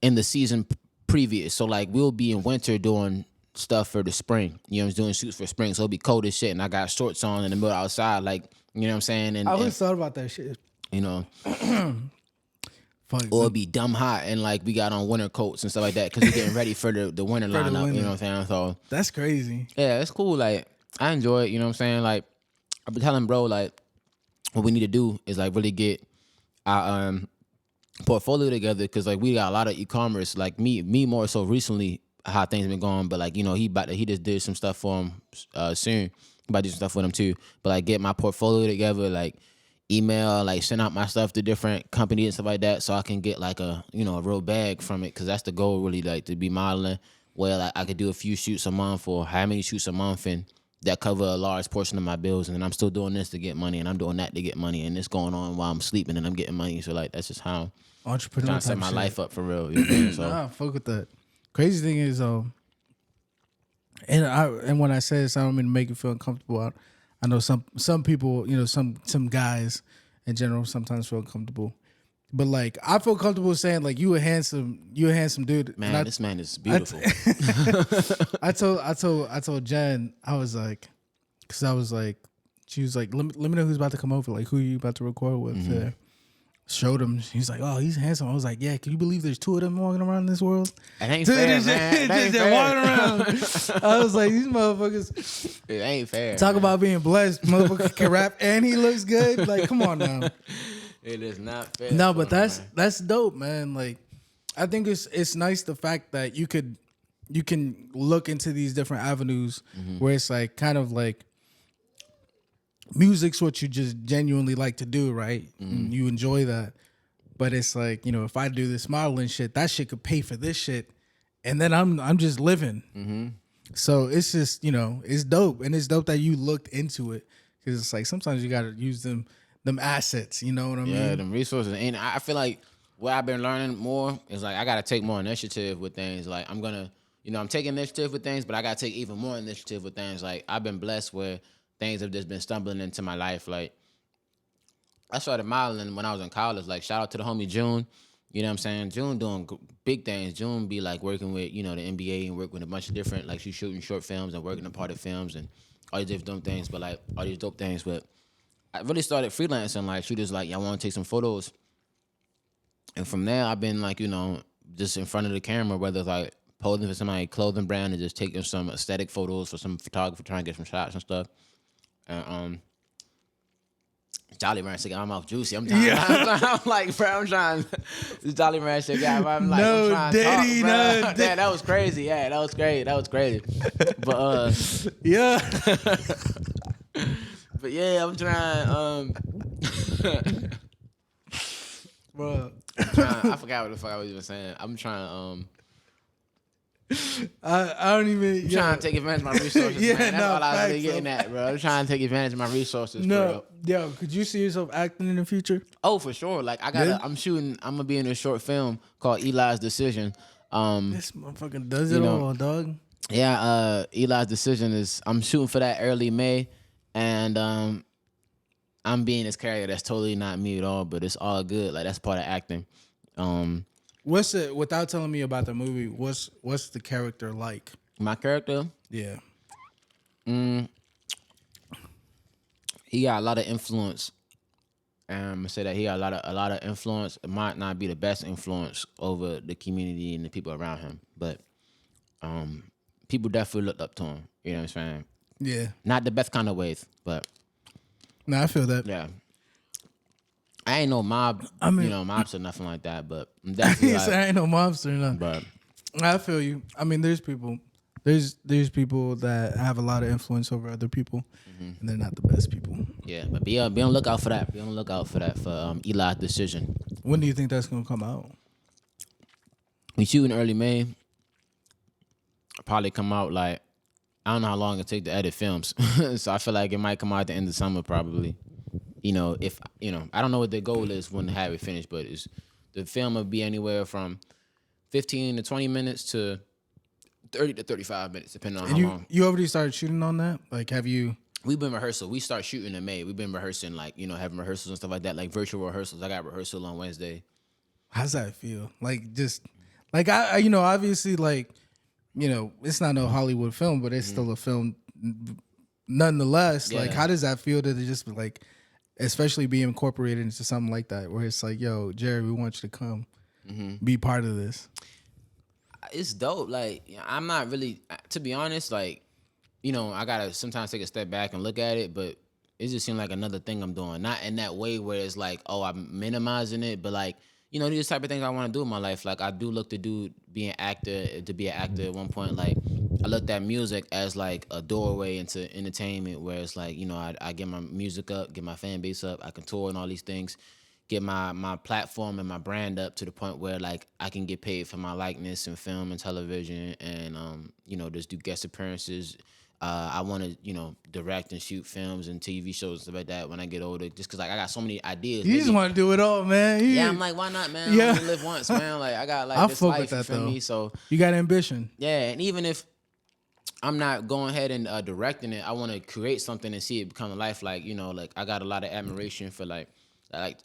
in the season previous. So like we'll be in winter doing stuff for the spring. You know, I'm doing shoots for spring, so it'll be cold as shit, and I got shorts on in the middle outside, like you know what I'm saying. And I always thought about that shit. you know, Fuck, or it'll be dumb hot, and like we got on winter coats and stuff like that because we're getting ready for the winter the lineup. winter. You know what I'm saying? So that's crazy. yeah, it's cool. Like I enjoy it. You know what I'm saying? Like I've been telling bro, like what we need to do is like really get our portfolio together because like we got a lot of e-commerce. Like me more so recently how things been going, but like you know he just did some stuff for him soon. About to do some stuff with him too. But like get my portfolio together, like email, like send out my stuff to different companies and stuff like that, so I can get like a a real bag from it. Because that's the goal, really, like to be modeling. Where like I could do a few shoots a month or how many shoots a month and that cover a large portion of my bills, and then I'm still doing this to get money, and I'm doing that to get money, and it's going on while I'm sleeping, and I'm getting money. So like that's just how I'm Entrepreneur trying to set type my shit. life up for real. You know what I mean? So Nah, fuck with that. Crazy thing is, and when I say this, I don't mean to make you feel uncomfortable. I know some people, some guys in general sometimes feel uncomfortable. But like I feel comfortable saying like you a handsome dude. man, And this man is beautiful. I told Jen, I was like, she was like, let me know who's about to come over, like who you about to record with. Mm-hmm. Showed him. He's like, oh, he's handsome. I was like, yeah. Can you believe there's two of them walking around this world? It ain't fair, man. It ain't They're fair. walking around. I was like, these motherfuckers It ain't fair. talk about being blessed. Motherfucker can rap and he looks good. Like, come on now. It is not fair. No, but that's dope, man. Like, I think it's nice the fact that you can look into these different avenues where it's like kind of like music's what you just genuinely like to do, right? And you enjoy that. But it's like, if I do this modeling shit, that shit could pay for this shit. And then I'm just living. So it's just, it's dope. And it's dope that you looked into it. Because it's like sometimes you got to use them assets. You know what I mean? Yeah, them resources. And I feel like what I've been learning more is like I got to take more initiative with things. Like I'm going to, I'm taking initiative with things, but I got to take even more initiative with things. Like I've been blessed where things have just been stumbling into my life. Like I started modeling when I was in college. Like shout out to the homie June. You know what I'm saying? June doing big things. June be like working with, the NBA and work with a bunch of different, like she's shooting short films and working on part of films and all these different things. But like all these dope things. But I really started freelancing. Like she just like, y'all want to take some photos. And from there, I've been like, just in front of the camera, whether it's like posing for somebody's clothing brand and just taking some aesthetic photos for some photographer trying to get some shots and stuff. And Jolly Rancher got my mouth juicy. I'm trying. Yeah. I'm like, bro, I'm trying. This Jolly Rancher guy, I'm like, No, I'm trying to Diddy, talk, bro. no, Yeah, that was crazy. Yeah, that was great. That was crazy. But Yeah. but yeah, I'm trying. Bro. I forgot what the fuck I was even saying. I'm trying. I don't even. Trying to take advantage of my resources. Yeah, man. That's no, all I was really facts, getting bro. at, bro. I'm trying to take advantage of my resources. For No, real. yo, could you see yourself acting in the future? Oh, for sure. Like I got, Yeah? I'm gonna be in a short film called Eli's Decision. This motherfucker does You it know, all, dog. Yeah, Eli's Decision is. I'm shooting for that early May, and I'm being this character that's totally not me at all, but it's all good. Like that's part of acting. What's it? Without telling me about the movie, what's the character like? My character, Yeah. he got a lot of influence. And I'm gonna say that he got a lot of influence. It might not be the best influence over the community and the people around him, but people definitely looked up to him. You know what I'm saying? Yeah. Not the best kind of ways, but No, I feel that. yeah. I ain't no mob, I mean- mobster or nothing like that, but I'm He definitely said, like, I ain't no mobster, no. but I feel you. I mean, there's people that have a lot of influence over other people, and they're not the best people. yeah, but be on the lookout for that. Be on the lookout for that for Eli's Decision. When do you think that's gonna come out? We shoot in early May. Probably come out like I don't know how long it take to edit films, so I feel like it might come out at the end of summer probably. If I don't know what the goal is when to have it finished, but the film will be anywhere from 15 to 20 minutes to 30 to 35 minutes, depending on And how long. you already started shooting on that? Like, have you? We've been rehearsal. We start shooting in May. We've been rehearsing, like, having rehearsals and stuff like that, like virtual rehearsals. I got rehearsal on Wednesday. How's that feel? Like, just Like obviously, like it's not no Hollywood film, but it's still a film, nonetheless. Like, Yeah. how does that feel to just like, especially be incorporated into something like that, where it's like, yo, Jerry, we want you to come, be part of this. It's dope. Like, I'm not really, to be honest, like, I gotta sometimes take a step back and look at it, but it just seemed like another thing I'm doing. Not in that way where it's like, oh, I'm minimizing it, but like, these type of things I want to do in my life. Like, I do look to be an actor at one point. Like, I looked at music as like a doorway into entertainment, where it's like, I get my music up, get my fan base up, I can tour and all these things, get my platform and my brand up to the point where like I can get paid for my likeness in film and television, and just do guest appearances. I want to, direct and shoot films and TV shows and stuff like that when I get older, just because like I got so many ideas. You just want to do it all, man. Yeah, I'm like, why not, man? Yeah. I only live once, man. Like, I got like I this fuck life, with that, you feel though. me? So You got ambition. yeah, and even if I'm not going ahead and directing it, I want to create something and see it become a life. Like, like I got a lot of admiration for like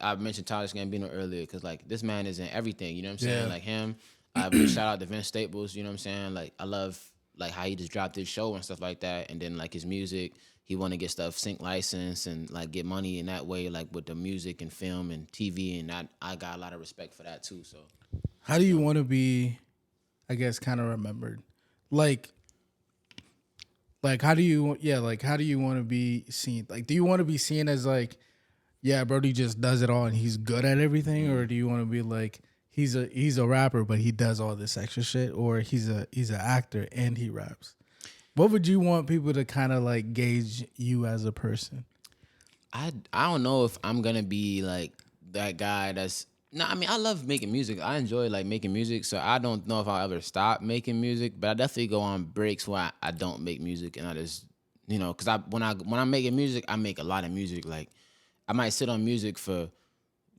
I mentioned Childish Gambino earlier, because like this man is in everything. You know what I'm saying? Yeah. Like him. Shout out to Vince Staples. You know what I'm saying? Like, I love like how he just dropped his show and stuff like that, and then like his music. He want to get stuff sync license and like get money in that way, like with the music and film and TV, and I got a lot of respect for that too. So How do you want to be, I guess, kind of remembered? Like how do you want to be seen? Like, do you want to be seen as like, yeah, Brody just does it all and he's good at everything, or do you want to be like, he's a rapper but he does all this extra shit, or he's an actor and he raps? What would you want people to kind of like gauge you as a person? I don't know if I'm gonna be like that guy that's I mean, I love making music. I enjoy like making music, so I don't know if I'll ever stop making music, but I definitely go on breaks where I don't make music, and I just because when I'm making music, I make a lot of music. Like, I might sit on music for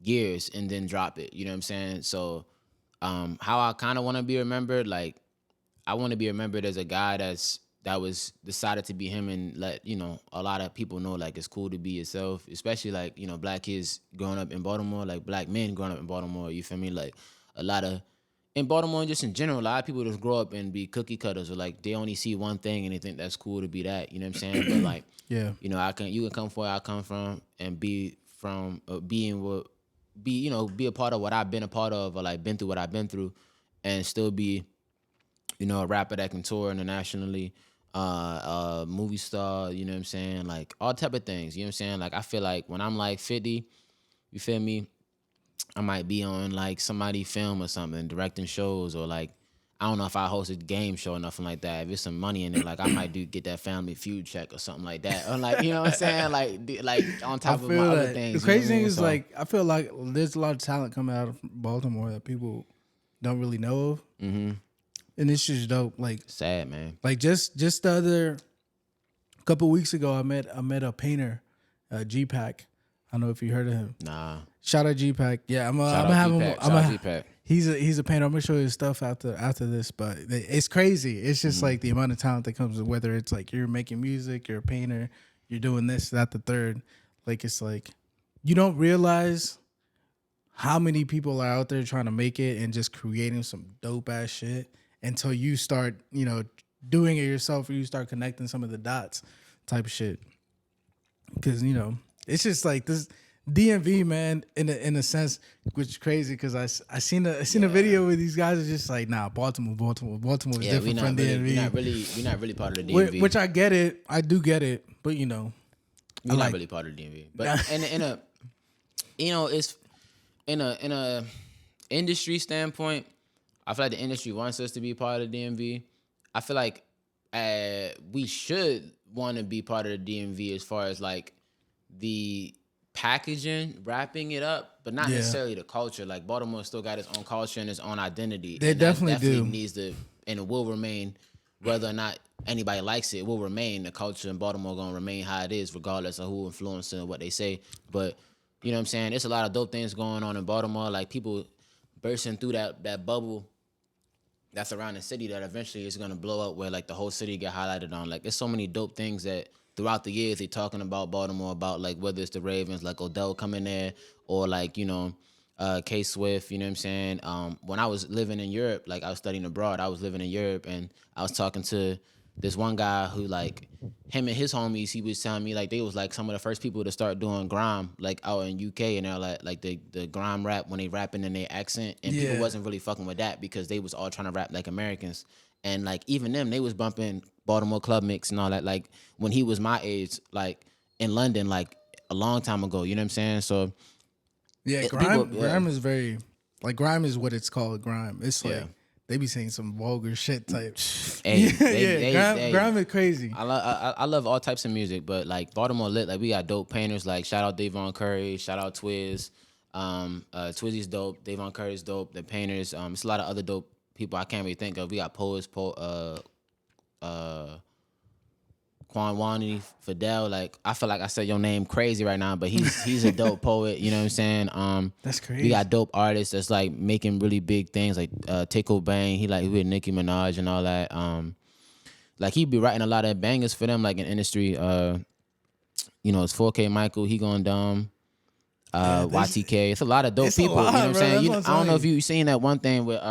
years and then drop it. You know what I'm saying? So how I kind of want to be remembered, like, I want to be remembered as a guy that was decided to be him, and let a lot of people know like it's cool to be yourself, especially like black kids growing up in Baltimore, like black men growing up in Baltimore. You feel me? Like, a lot of in Baltimore and just in general, a lot of people just grow up and be cookie cutters, or like they only see one thing and they think that's cool to be that. You know what I'm saying? But like, Yeah. you can come from where I come from and be from be a part of what I've been a part of, or like been through what I've been through, and still be a rapper that can tour internationally, movie star, you know what I'm saying? Like, all type of things, you know what I'm saying? Like, I feel like when I'm like 50, you feel me? I might be on like somebody film or something, directing shows, or like, I don't know if I host a game show or nothing like that. If there's some money in it, like I might get that Family Feud check or something like that. Or like, you know what I'm saying? Like on top of my other things. The crazy you know what I thing mean? is, So, like, I feel like there's a lot of talent coming out of Baltimore that people don't really know of. Mm-hmm. And it's just dope. Like, sad, man. Like just the other couple weeks ago, I met a painter, G-Pack. I don't know if you heard of him. Nah. Shout out G-Pack. Yeah, I'm Shout gonna out have him. G-Pack. Shout out G-Pack. He's a painter. I'm gonna show you his stuff after this, but it's crazy. It's just like the amount of talent that comes with, whether it's like you're making music, you're a painter, you're doing this, that, the third. Like, it's like you don't realize how many people are out there trying to make it and just creating some dope ass shit until you start, doing it yourself, or you start connecting some of the dots type of shit. Because, it's just like this DMV, man, in a sense, which is crazy, because I seen a video where these guys are just like, nah, Baltimore is different from DMV. We're not really part of the DMV. Which I get it. I do get it. But, we're not really part of the DMV. But in a it's in a industry standpoint, I feel like the industry wants us to be part of the DMV. I feel like we should want to be part of the DMV as far as like the packaging, wrapping it up, but not necessarily the culture. Like, Baltimore still got its own culture and its own identity. They and definitely do. Needs to, and it will remain, whether or not anybody likes it, it will remain. The culture in Baltimore gonna remain how it is, regardless of who influencing what they say. But you know what I'm saying? It's a lot of dope things going on in Baltimore. Like, people bursting through that bubble that's around the city that eventually is gonna blow up, where like the whole city get highlighted on. Like, there's so many dope things that throughout the years they talking about Baltimore, about like whether it's the Ravens, like Odell coming there, or like K Swift, you know what I'm saying? When I was living in Europe, like I was studying abroad, I was living in Europe, and I was talking to this one guy who, like, him and his homies, he was telling me like they was like some of the first people to start doing grime like out in UK, and they're like the grime rap when they rapping in their accent, and people Yeah. wasn't really fucking with that because they was all trying to rap like Americans, and like even them they was bumping Baltimore Club Mix and all that, like when he was my age, like in London, like a long time ago, you know what I'm saying? So Yeah, people, grime is very like grime is what it's called. Grime. It's like Yeah. they be saying some vulgar shit type. Hey, Grime is crazy. I love all types of music, but like Baltimore lit, like we got dope painters. Like shout out Davon Curry, shout out Twiz. Twizzy's dope. Davon Curry's dope. The painters. It's a lot of other dope people I can't really think of. We got poets, Quan Wani, Fidel. Like I feel like I said your name crazy right now, but he's a dope poet. You know what I'm saying? That's crazy. We got dope artists that's like making really big things. Like Tickle Bang, he with Nicki Minaj and all that. Like he be writing a lot of bangers for them, like in industry. You know, it's 4K Michael, he going dumb. YTK, it's a lot of dope it's a people. lot, you know what I'm bro. saying? That's You, what I'm I don't know if saying. you seen that one thing with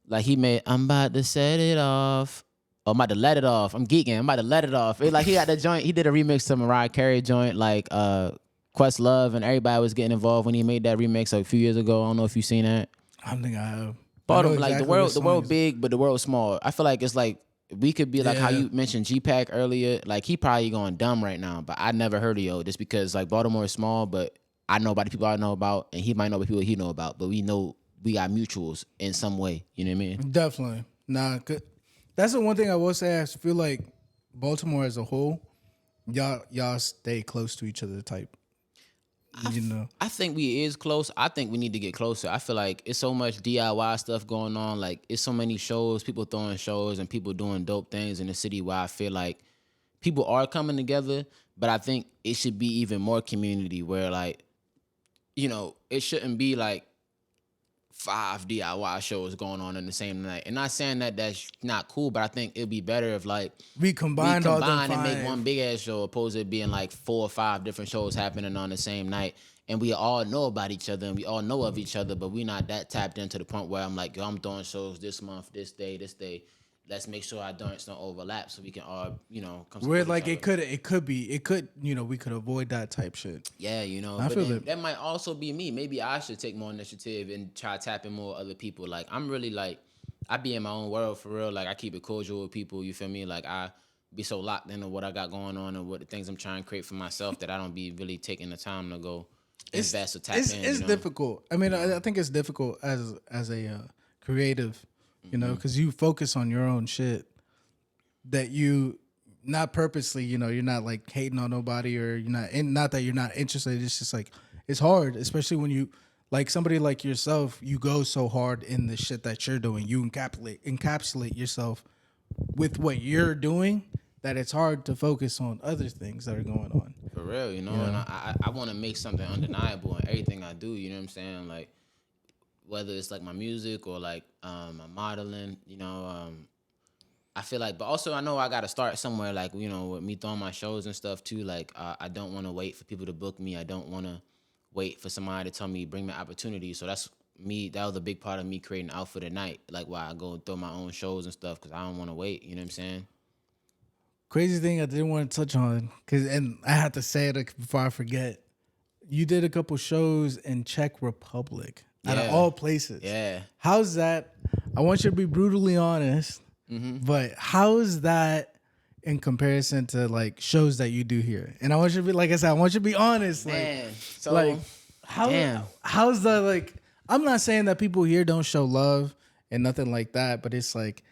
like he made I'm about to set it off. Oh, I'm about to let it off. I'm geeking. I'm about to let it off. Like he got that joint. He did a remix to Mariah Carey joint, like Questlove, and everybody was getting involved when he made that remix like, a few years ago. I don't know if you seen that. I don't think I have. I know Bottom, like exactly the what world song is. big, but the world small. I feel like it's like we could be like how Yeah. you mentioned G-Pack earlier. Like he probably going dumb right now, but I never heard of yo just because like Baltimore is small, but I know about the people I know about, and he might know about people he know about, but we know we got mutuals in some way. You know what I mean? Definitely. Nah, that's the one thing I will say. I feel like Baltimore as a whole, y'all stay close to each other type. You know. I think we is close. I think we need to get closer. I feel like it's so much DIY stuff going on. Like it's so many shows, people throwing shows and people doing dope things in the city where I feel like people are coming together, but I think it should be even more community where like, you know, it shouldn't be like 5 DIY shows going on in the same night. And not saying that that's not cool, but I think it'd be better if like We combined all them and make five. one big ass show opposed to it being like 4 or 5 different shows happening on the same night. And we all know about each other and we all know of each other, but we not that tapped into the point where I'm like, yo, I'm doing shows this month, this day, this day. Let's make sure our joints don't overlap so we can all, you know, come Where support like each other. it could, you know, we could avoid that type shit. Yeah, you know, I but feel then it. that might also be me. Maybe I should take more initiative and try tapping more other people. Like I'm really like, I be in my own world for real. Like I keep it cordial with people. You feel me? Like I be so locked into what I got going on and what the things I'm trying to create for myself that I don't be really taking the time to go invest or tap in. It's you know? difficult. I mean, I think it's difficult as a creative, you know, because you focus on your own shit that you not purposely, you know, you're not like hating on nobody or you're not that you're not interested. It's just like it's hard, especially when you like somebody like yourself. You go so hard in the shit that you're doing. You encapsulate yourself with what you're doing that it's hard to focus on other things that are going on. For real, you know, and I want to make something undeniable in everything I do. You know what I'm saying? Like whether it's like my music or like my modeling, you know. I feel like, but also I know I got to start somewhere. Like you know, with me throwing my shows and stuff too. Like I don't want to wait for people to book me. I don't want to wait for somebody to tell me bring me opportunity. So that's me. That was a big part of me creating Outfit at Night. Like why I go and throw my own shows and stuff because I don't want to wait. You know what I'm saying? Crazy thing I didn't want to touch on and I had to say it before I forget. You did a couple shows in Czech Republic out of Yeah. all places. Yeah. How's that? I want you to be brutally honest, but how's that in comparison to like shows that you do here? And I want you to be like I said, I want you to be honest. Man, so like damn. how's the like? I'm not saying that people here don't show love and nothing like that, but it's like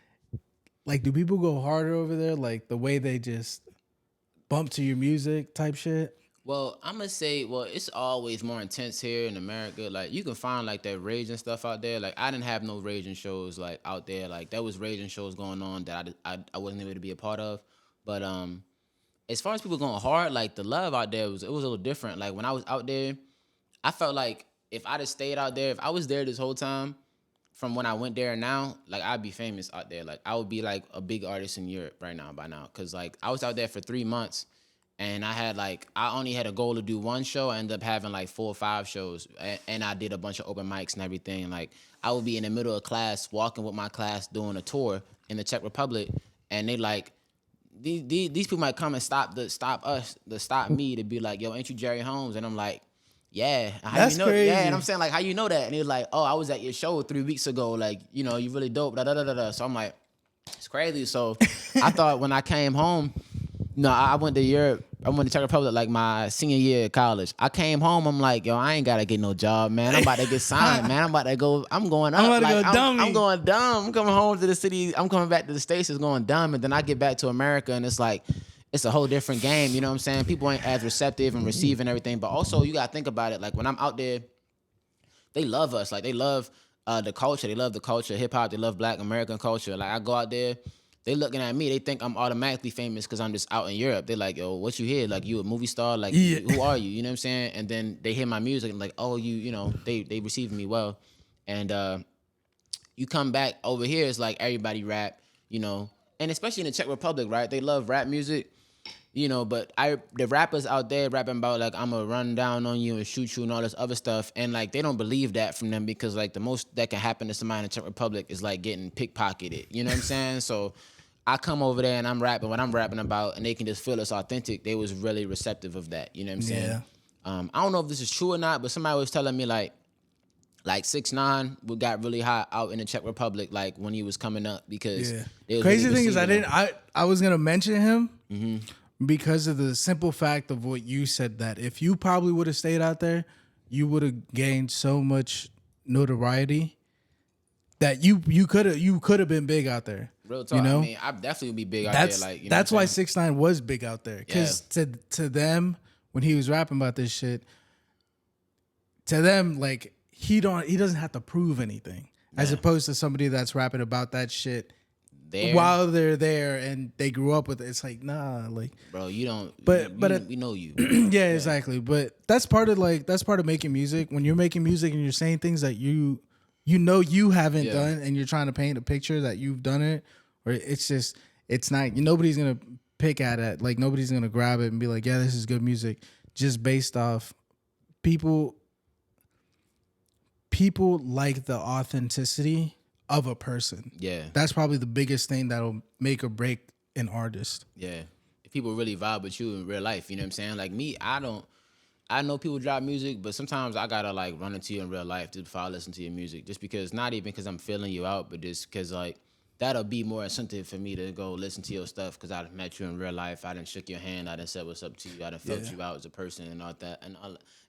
do people go harder over there? Like the way they just bump to your music type shit? Well, I'm gonna say, it's always more intense here in America. Like you can find like that raging stuff out there. Like I didn't have no raging shows like out there. Like there was raging shows going on that I wasn't able to be a part of. But as far as people going hard, like the love out there was a little different. Like when I was out there, I felt like if I'd have stayed out there, if I was there this whole time, from when I went there and now, like I'd be famous out there. Like I would be like a big artist in Europe right now by now. Cause like I was out there for 3 months. And I only had a goal to do one show. I ended up having like 4 or 5 shows, and I did a bunch of open mics and everything. Like I would be in the middle of class, walking with my class, doing a tour in the Czech Republic, and they like these people might come and stop me to be like, yo, ain't you Jerry Holmes? And I'm like, yeah. How That's you know? crazy. Yeah, and I'm saying like, how you know that? And he was like, oh, I was at your show 3 weeks ago. Like, you know, you really dope. Da da da da da. So I'm like, it's crazy. So I thought when I came home, I went to Europe. I went to Czech Republic like my senior year of college. I came home. I'm like, yo, I ain't gotta get no job, man. I'm about to get signed, man. I'm about to go. I'm going up. I'm about to like, go dummy. I'm going dumb. I'm coming home to the city. I'm coming back to the States. It's going dumb, and then I get back to America, and it's like, it's a whole different game. You know what I'm saying? People ain't as receptive and receiving everything. But also, you gotta think about it. Like when I'm out there, they love us. Like they love the culture. They love the culture, hip hop. They love Black American culture. Like I go out there. They looking at me. They think I'm automatically famous because I'm just out in Europe. They're like, yo, what you here? Like, you a movie star? Like, Yeah. who are you? You know what I'm saying? And then they hear my music and like, oh, you know, they receive me well. And you come back over here, it's like everybody rap, you know. And especially in the Czech Republic, right? They love rap music, you know. But the rappers out there rapping about, like, I'm going to run down on you and shoot you and all this other stuff. And, like, they don't believe that from them because, like, the most that can happen to somebody in the Czech Republic is, like, getting pickpocketed. You know what I'm saying? So I come over there and I'm rapping what I'm rapping about, and they can just feel it's authentic. They was really receptive of that. You know what I'm saying? Yeah. I don't know if this is true or not, but somebody was telling me like 6ix9ine got really hot out in the Czech Republic, like when he was coming up because they was Crazy really thing is receiving him. I was gonna mention him because of the simple fact of what you said, that if you probably would have stayed out there, you would have gained so much notoriety that you could have been big out there. Real talk. You know? I mean, I definitely would be big out That's there. Like, you know that's what why I'm saying? 6ix9ine was big out there, because to them, when he was rapping about this shit, to them, like, he doesn't have to prove anything, as opposed to somebody that's rapping about that shit There, while they're there and they grew up with it. It's like, nah, like, bro, you don't. We know you. yeah, exactly. But that's part of making music. When you're making music and you're saying things that you know you haven't done, and you're trying to paint a picture that you've done it, or it's not. Nobody's gonna pick at it. Like, nobody's gonna grab it and be like, yeah, this is good music, just based off people like the authenticity of a person. Yeah, That's probably the biggest thing that'll make or break an artist. yeah. If people really vibe with you in real life, you know what I'm saying? Like me, I know people drop music, but sometimes I gotta like run into you in real life just before I listen to your music. Just because, not even because I'm feeling you out, but just because like that'll be more incentive for me to go listen to your stuff because I met you in real life. I done shook your hand. I done said what's up to you. I done felt you out as a person and all that.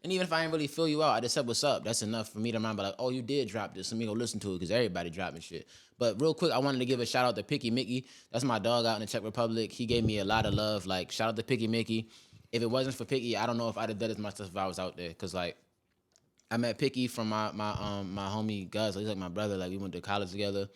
And even if I ain't really feel you out, I just said what's up. That's enough for me to remember, like, oh, you did drop this. Let me go listen to it because everybody dropping shit. But real quick, I wanted to give a shout out to Picky Mickey. That's my dog out in the Czech Republic. He gave me a lot of love. Like, shout out to Picky Mickey. If it wasn't for Picky, I don't know if I'd have done as much stuff if I was out there. Cause like, I met Picky from my homie Gus. He's like my brother. Like, we went to college together.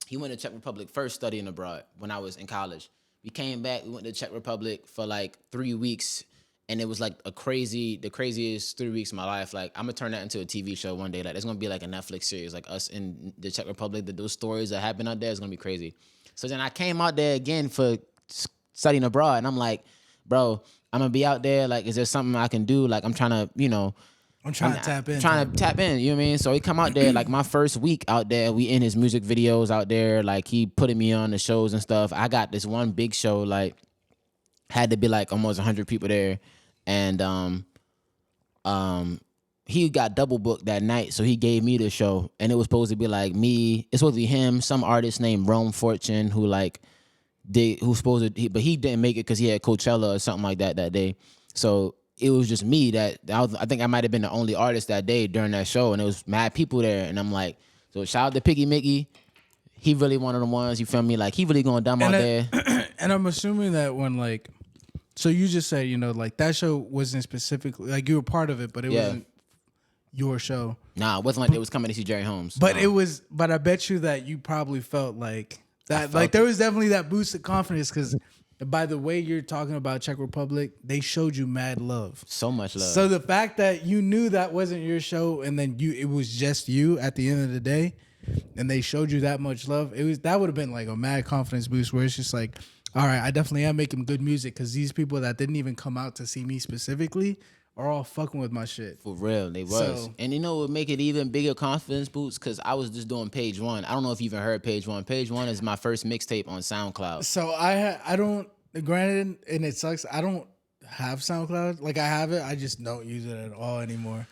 He went to Czech Republic first studying abroad when I was in college. We came back. We went to Czech Republic for like 3 weeks, and it was like the craziest 3 weeks of my life. Like, I'm gonna turn that into a TV show one day. Like, it's gonna be like a Netflix series, like us in the Czech Republic. Those stories that happen out there is gonna be crazy. So then I came out there again for studying abroad, and I'm like, bro, I'm gonna be out there. Like, is there something I can do? Like, I'm trying to, I'm trying to tap in. Trying to tap in, you know what I mean? So he come out there, like my first week out there, we in his music videos out there, like he putting me on the shows and stuff. I got this one big show, like had to be like almost 100 people there. And he got double booked that night, so he gave me the show. And it was supposed to be like me, it's supposed to be him, some artist named Rome Fortune who like but he didn't make it because he had Coachella or something like that day. So it was just me I think I might have been the only artist that day during that show, and it was mad people there. And I'm like, so shout out to Picky Mickey. He really one of the ones, you feel me? Like, he really going dumb out there. And I'm assuming that when, like, so you just said, like, that show wasn't specifically, like, you were part of it, but it wasn't your show. Nah, it wasn't like they was coming to see Jerry Holmes. But no. but I bet you that you probably felt like that, like, there was definitely that boost of confidence, because by the way you're talking about Czech Republic, they showed you mad love. So much love. So the fact that you knew that wasn't your show, and then it was just you at the end of the day, and they showed you that much love, that would have been like a mad confidence boost, where it's just like, All right, I definitely am making good music because these people that didn't even come out to see me specifically are all fucking with my shit. For real, they was. So- And you know what would make it even bigger confidence boost? Because I was just doing page one. I don't know if you even heard page one. Page one is my first mixtape on SoundCloud. So I don't, granted, and it sucks, I don't have SoundCloud. Like I have it, I just don't use it at all anymore.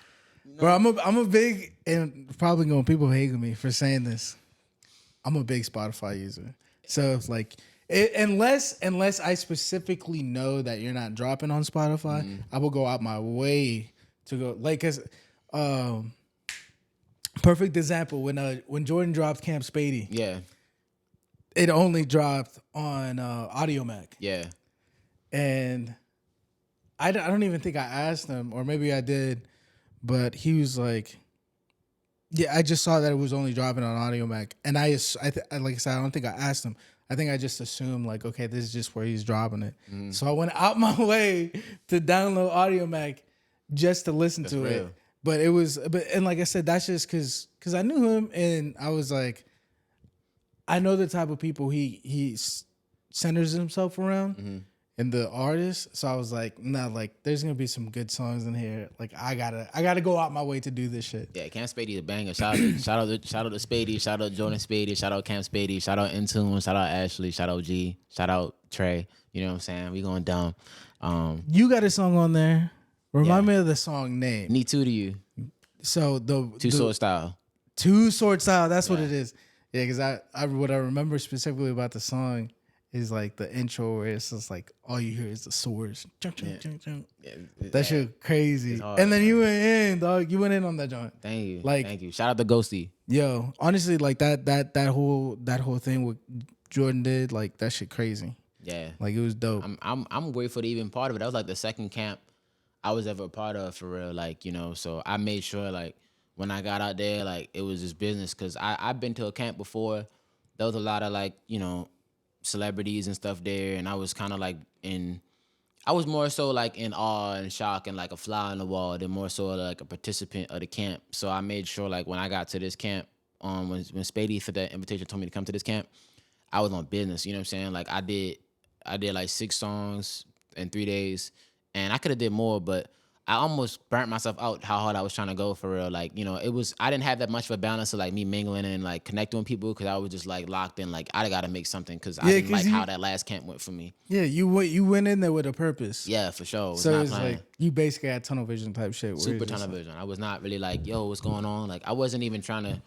Bro, I'm a big, and probably going people hate me for saying this. I'm a big Spotify user. So it's like, unless I specifically know that you're not dropping on Spotify, I will go out my way to go. Like, cause, perfect example when Jordan dropped Camp Spady, Yeah, it only dropped on Audio Mac, yeah. and I don't even think I asked him, or maybe I did, but he was like, yeah, I just saw that it was only dropping on Audio Mac, and like I said, I don't think I asked him. I think I just assumed like, okay, this is just where he's dropping it. So I went out my way to download Audio Mac just to listen to real. it. But it was, and like I said, that's just because I knew him, and I was like, I know the type of people he centers himself around. And the artist, so I was like, nah, like there's gonna be some good songs in here. Like I gotta go out my way to do this shit. Yeah, Camp Spady is a banger. Shout out to Spady, shout out Jordan Spady, shout out Camp Spady, shout out Intune, shout out Ashley, shout out G, shout out Trey. You know what I'm saying? We going dumb. You got a song on there. Remind me of the song name. Need two to you. So Two sword style. Two sword style. That's what it is. Yeah, because I what I remember specifically about the song is like the intro where it's just like all you hear is the swords. Junk, junk, junk, junk. Yeah, That shit crazy. hard, And then you went in, dog. You went in on that joint. Thank you. Like- Thank you. Shout out to Ghosty. Yo, honestly, like that whole thing what Jordan did, like that shit crazy. Yeah. Like it was dope. I'm grateful to even part of it. That was like the second camp I was ever a part of for real. Like, you know, so I made sure like when I got out there, like it was just business. Cause I've been to a camp before. There was a lot of like, you know, celebrities and stuff there. And I was kind of like I was more so like in awe and shock and like a fly on the wall than more so like a participant of the camp. So I made sure like when I got to this camp, when Spady for that invitation told me to come to this camp, I was on business. You know what I'm saying? Like I did like 6 songs in 3 days, and I could have did more, but I almost burnt myself out how hard I was trying to go for real. Like, you know, I didn't have that much of a balance of like me mingling and like connecting with people because I was just like locked in. Like I got to make something because I didn't 'cause like how that last camp went for me. Yeah, you went in there with a purpose. Yeah, for sure. So not it's playing. like you basically had tunnel vision type shit. where Super you're just tunnel like- vision. I was not really like, yo, what's going on? Like I wasn't even trying to,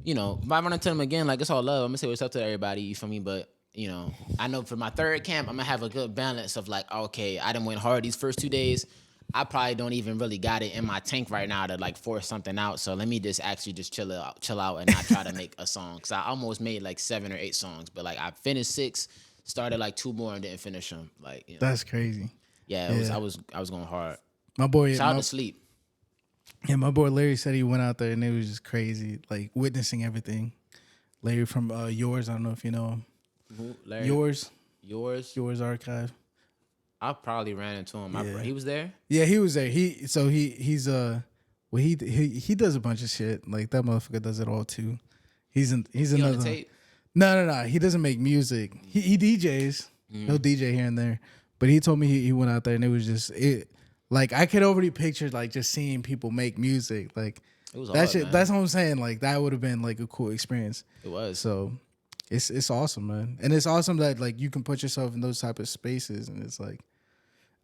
you know, if I run into them again, like it's all love. I'm gonna say what's up to everybody, you feel me? But you know, I know for my third camp, I'm gonna have a good balance of like, okay, I done went hard these first 2 days. I probably don't even really got it in my tank right now to like force something out. So let me just actually just chill out and not try to make a song. Cause I almost made like 7 or 8 songs, but like I finished 6, started like 2 more and didn't finish them. Like, you know, That's crazy. yeah, it was, I was going hard. My boy, Shout out to Sleep. my boy Larry said he went out there and it was just crazy, like witnessing everything. Larry from Yours, I don't know if you know him. Who? Larry? Yours Archive. I probably ran into him. Yeah. He was there. Yeah, he was there. He's well he does a bunch of shit. Like that motherfucker does it all too. He's He on another. the tape. No. He doesn't make music. He DJs. He'll DJ here and there. But he told me he went out there and it was just it. Like I could already picture like just seeing people make music. Like It was that hard, shit. man. That's what I'm saying. Like that would have been like a cool experience. It was. So it's awesome, man. And it's awesome that like you can put yourself in those type of spaces. And it's like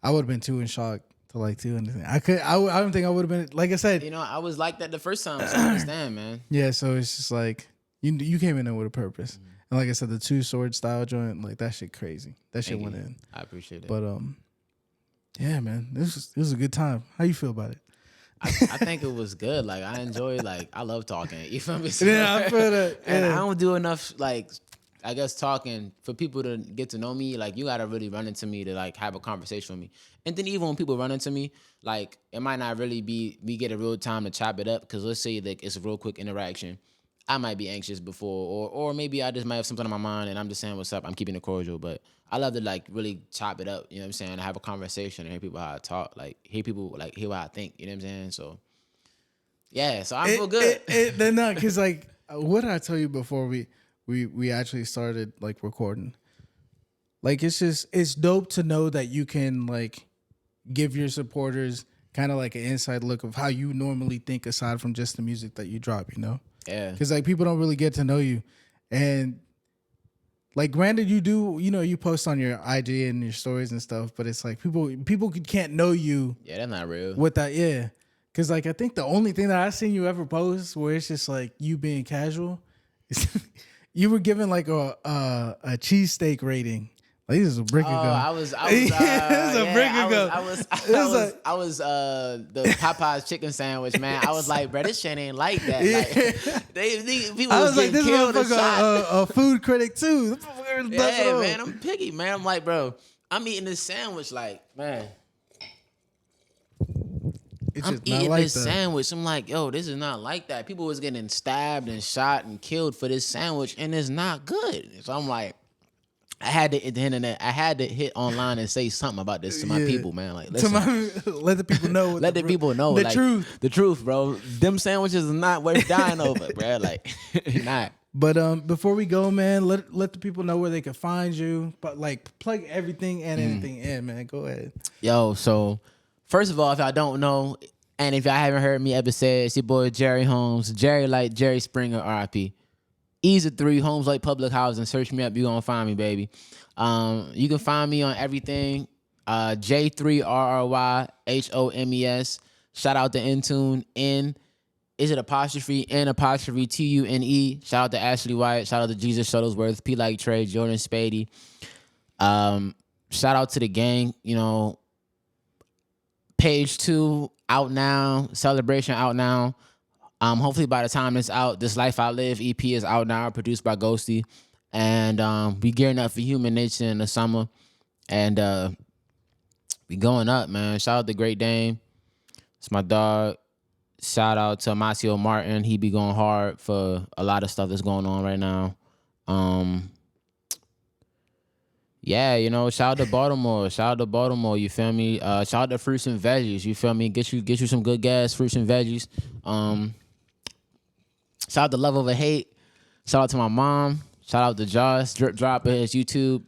I would have been too in shock to like do anything. I don't think I would have been, like I said. You know, I was like that the first time, so I understand, man. Yeah, so it's just like you came in there with a purpose. And like I said, the 2 sword style joint, like that shit crazy. That shit Thank went you. in. I appreciate it. But yeah, man, this was a good time. How you feel about it? I think it was good. Like I enjoy. Like I love talking. You feel me? Yeah, I feel that. And I Yeah. don't do enough. Like I guess talking for people to get to know me. Like you gotta really run into me to like have a conversation with me. And then even when people run into me, like it might not really be we get a real time to chop it up. Because let's say like it's a real quick interaction. I might be anxious before, or maybe I just might have something on my mind and I'm just saying what's up. I'm keeping it cordial, but I love to like really chop it up. You know what I'm saying? Have a conversation and hear people how I talk, like hear people like hear what I think. You know what I'm saying? So yeah, so I feel good. Then not because like what did I tell you before we actually started like recording? Like it's dope to know that you can like give your supporters kind of like an inside look of how you normally think aside from just the music that you drop, you know? Yeah. Because like people don't really get to know you. And like granted you do, you know, you post on your IG and your stories and stuff, but it's like people can't know you. Yeah, that's not real. With that, yeah. Because like I think the only thing that I've seen you ever post where it's just like you being casual is you were given like a cheesesteak rating. Like this is a brick ago. I was This is a brick ago. I was the Popeyes chicken sandwich, man. I was like, bro, this shit ain't like that. Like, people I was was like, getting this killed and shot. motherfucker a food critic too. Yeah, man, I'm picky, man. I'm like, bro, I'm eating this sandwich, like, man. It's I'm just not eating like this that. sandwich. I'm like, yo, this is not like that. People was getting stabbed and shot and killed for this sandwich, and it's not good. So I'm like, I had to hit the internet. I had to hit online and say something about this to my people, man. Like, listen, Let the people know. let the people know the like, truth. The truth, bro. Them sandwiches is not worth dying over, bro. Like, not. But before we go, man, let the people know where they can find you. But like, plug everything and anything in, man. Go ahead. Yo, so first of all, if y'all don't know, and if y'all haven't heard me ever say it, it's your boy Jerry Holmes. Jerry like Jerry Springer, RIP. Easy 3, Homes like Public Housing. Search me up, you gonna find me, baby. You can find me on everything. J3RRY HOMES. Shout out to Intune. Is it apostrophe N apostrophe TUNE? Shout out to Ashley White. Shout out to Jesus Shuttlesworth. P like Trey, Jordan Spady. Shout out to the gang. You know, Page 2 out now. Celebration out now. Hopefully by the time it's out, This Life I Live EP is out now, produced by Ghosty. And we gearing up for Human Nature in the summer. And we going up, man. Shout out to Great Dame. It's my dog. Shout out to Macio Martin. He be going hard for a lot of stuff that's going on right now. Yeah, you know, shout out to Baltimore. Shout out to Baltimore, you feel me? Shout out to Fruits and Veggies, you feel me? Get you some good gas, fruits and veggies. Shout out to Love Over Hate. Shout out to my mom. Shout out to Josh. Drip Dropper, his YouTube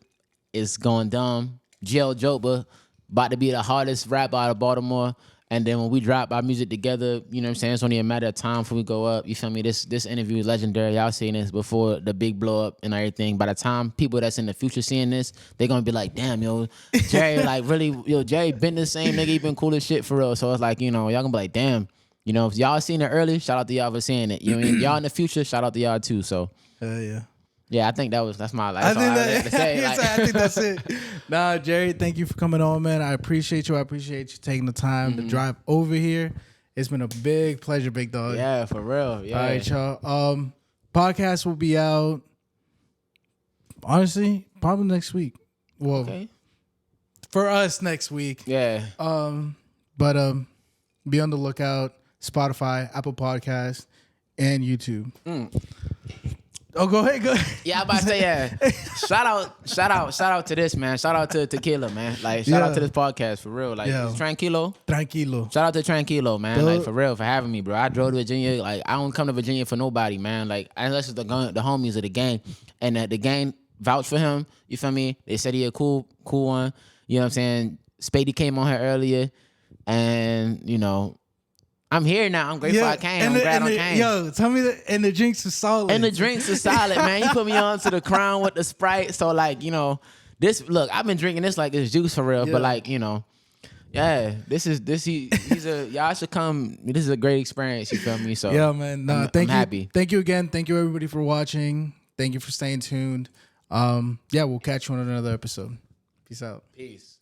is going dumb. GL Joba, about to be the hardest rapper out of Baltimore. And then when we drop our music together, you know what I'm saying? It's only a matter of time before we go up. You feel me? This interview is legendary. Y'all seen this before the big blow up and everything. By the time people that's in the future seeing this, they're gonna be like, damn, yo, Jerry, like really, yo, Jerry been the same nigga, he been cool as shit for real. So it's like, you know, y'all gonna be like, damn. You know, if y'all seen it early, shout out to y'all for seeing it. You know, y'all in the future, shout out to y'all too. So Yeah. yeah, I think that's my life. That's all I have to say. Like, I think that's it. Nah, Jerry, thank you for coming on, man. I appreciate you. I appreciate you taking the time to drive over here. It's been a big pleasure, big dog. yeah, for real. Yeah. All right, y'all. Podcast will be out, honestly, probably next week. Well, Okay. for us next week. Yeah. But be on the lookout. Spotify, Apple Podcasts, and YouTube. Oh, go ahead. Yeah, I'm about to say, yeah. Shout out to this, man. Shout out to Tequila, man. Like, shout out to this podcast, for real. Like, Yeah. Tranquilo. Tranquilo. Shout out to Tranquilo, man. Dude. Like, for real, for having me, bro. I drove to Virginia. Like, I don't come to Virginia for nobody, man. Like, unless it's the homies of the gang. And the gang vouched for him. You feel me? They said he a cool one. You know what I'm saying? Spady came on here earlier. And, you know, I'm here now. I'm grateful I came. I'm glad I came. Yo, tell me that. And the drinks are solid. And the drinks are solid, man. You put me on to the Crown with the Sprite. So, like, you know, look, I've been drinking this like it's juice for real. Yeah. But, like, you know, yeah, y'all should come. This is a great experience, you feel me? So, Yeah, man. Nah, I'm happy. Thank you again. Thank you, everybody, for watching. Thank you for staying tuned. Yeah, we'll catch you on another episode. Peace out. Peace.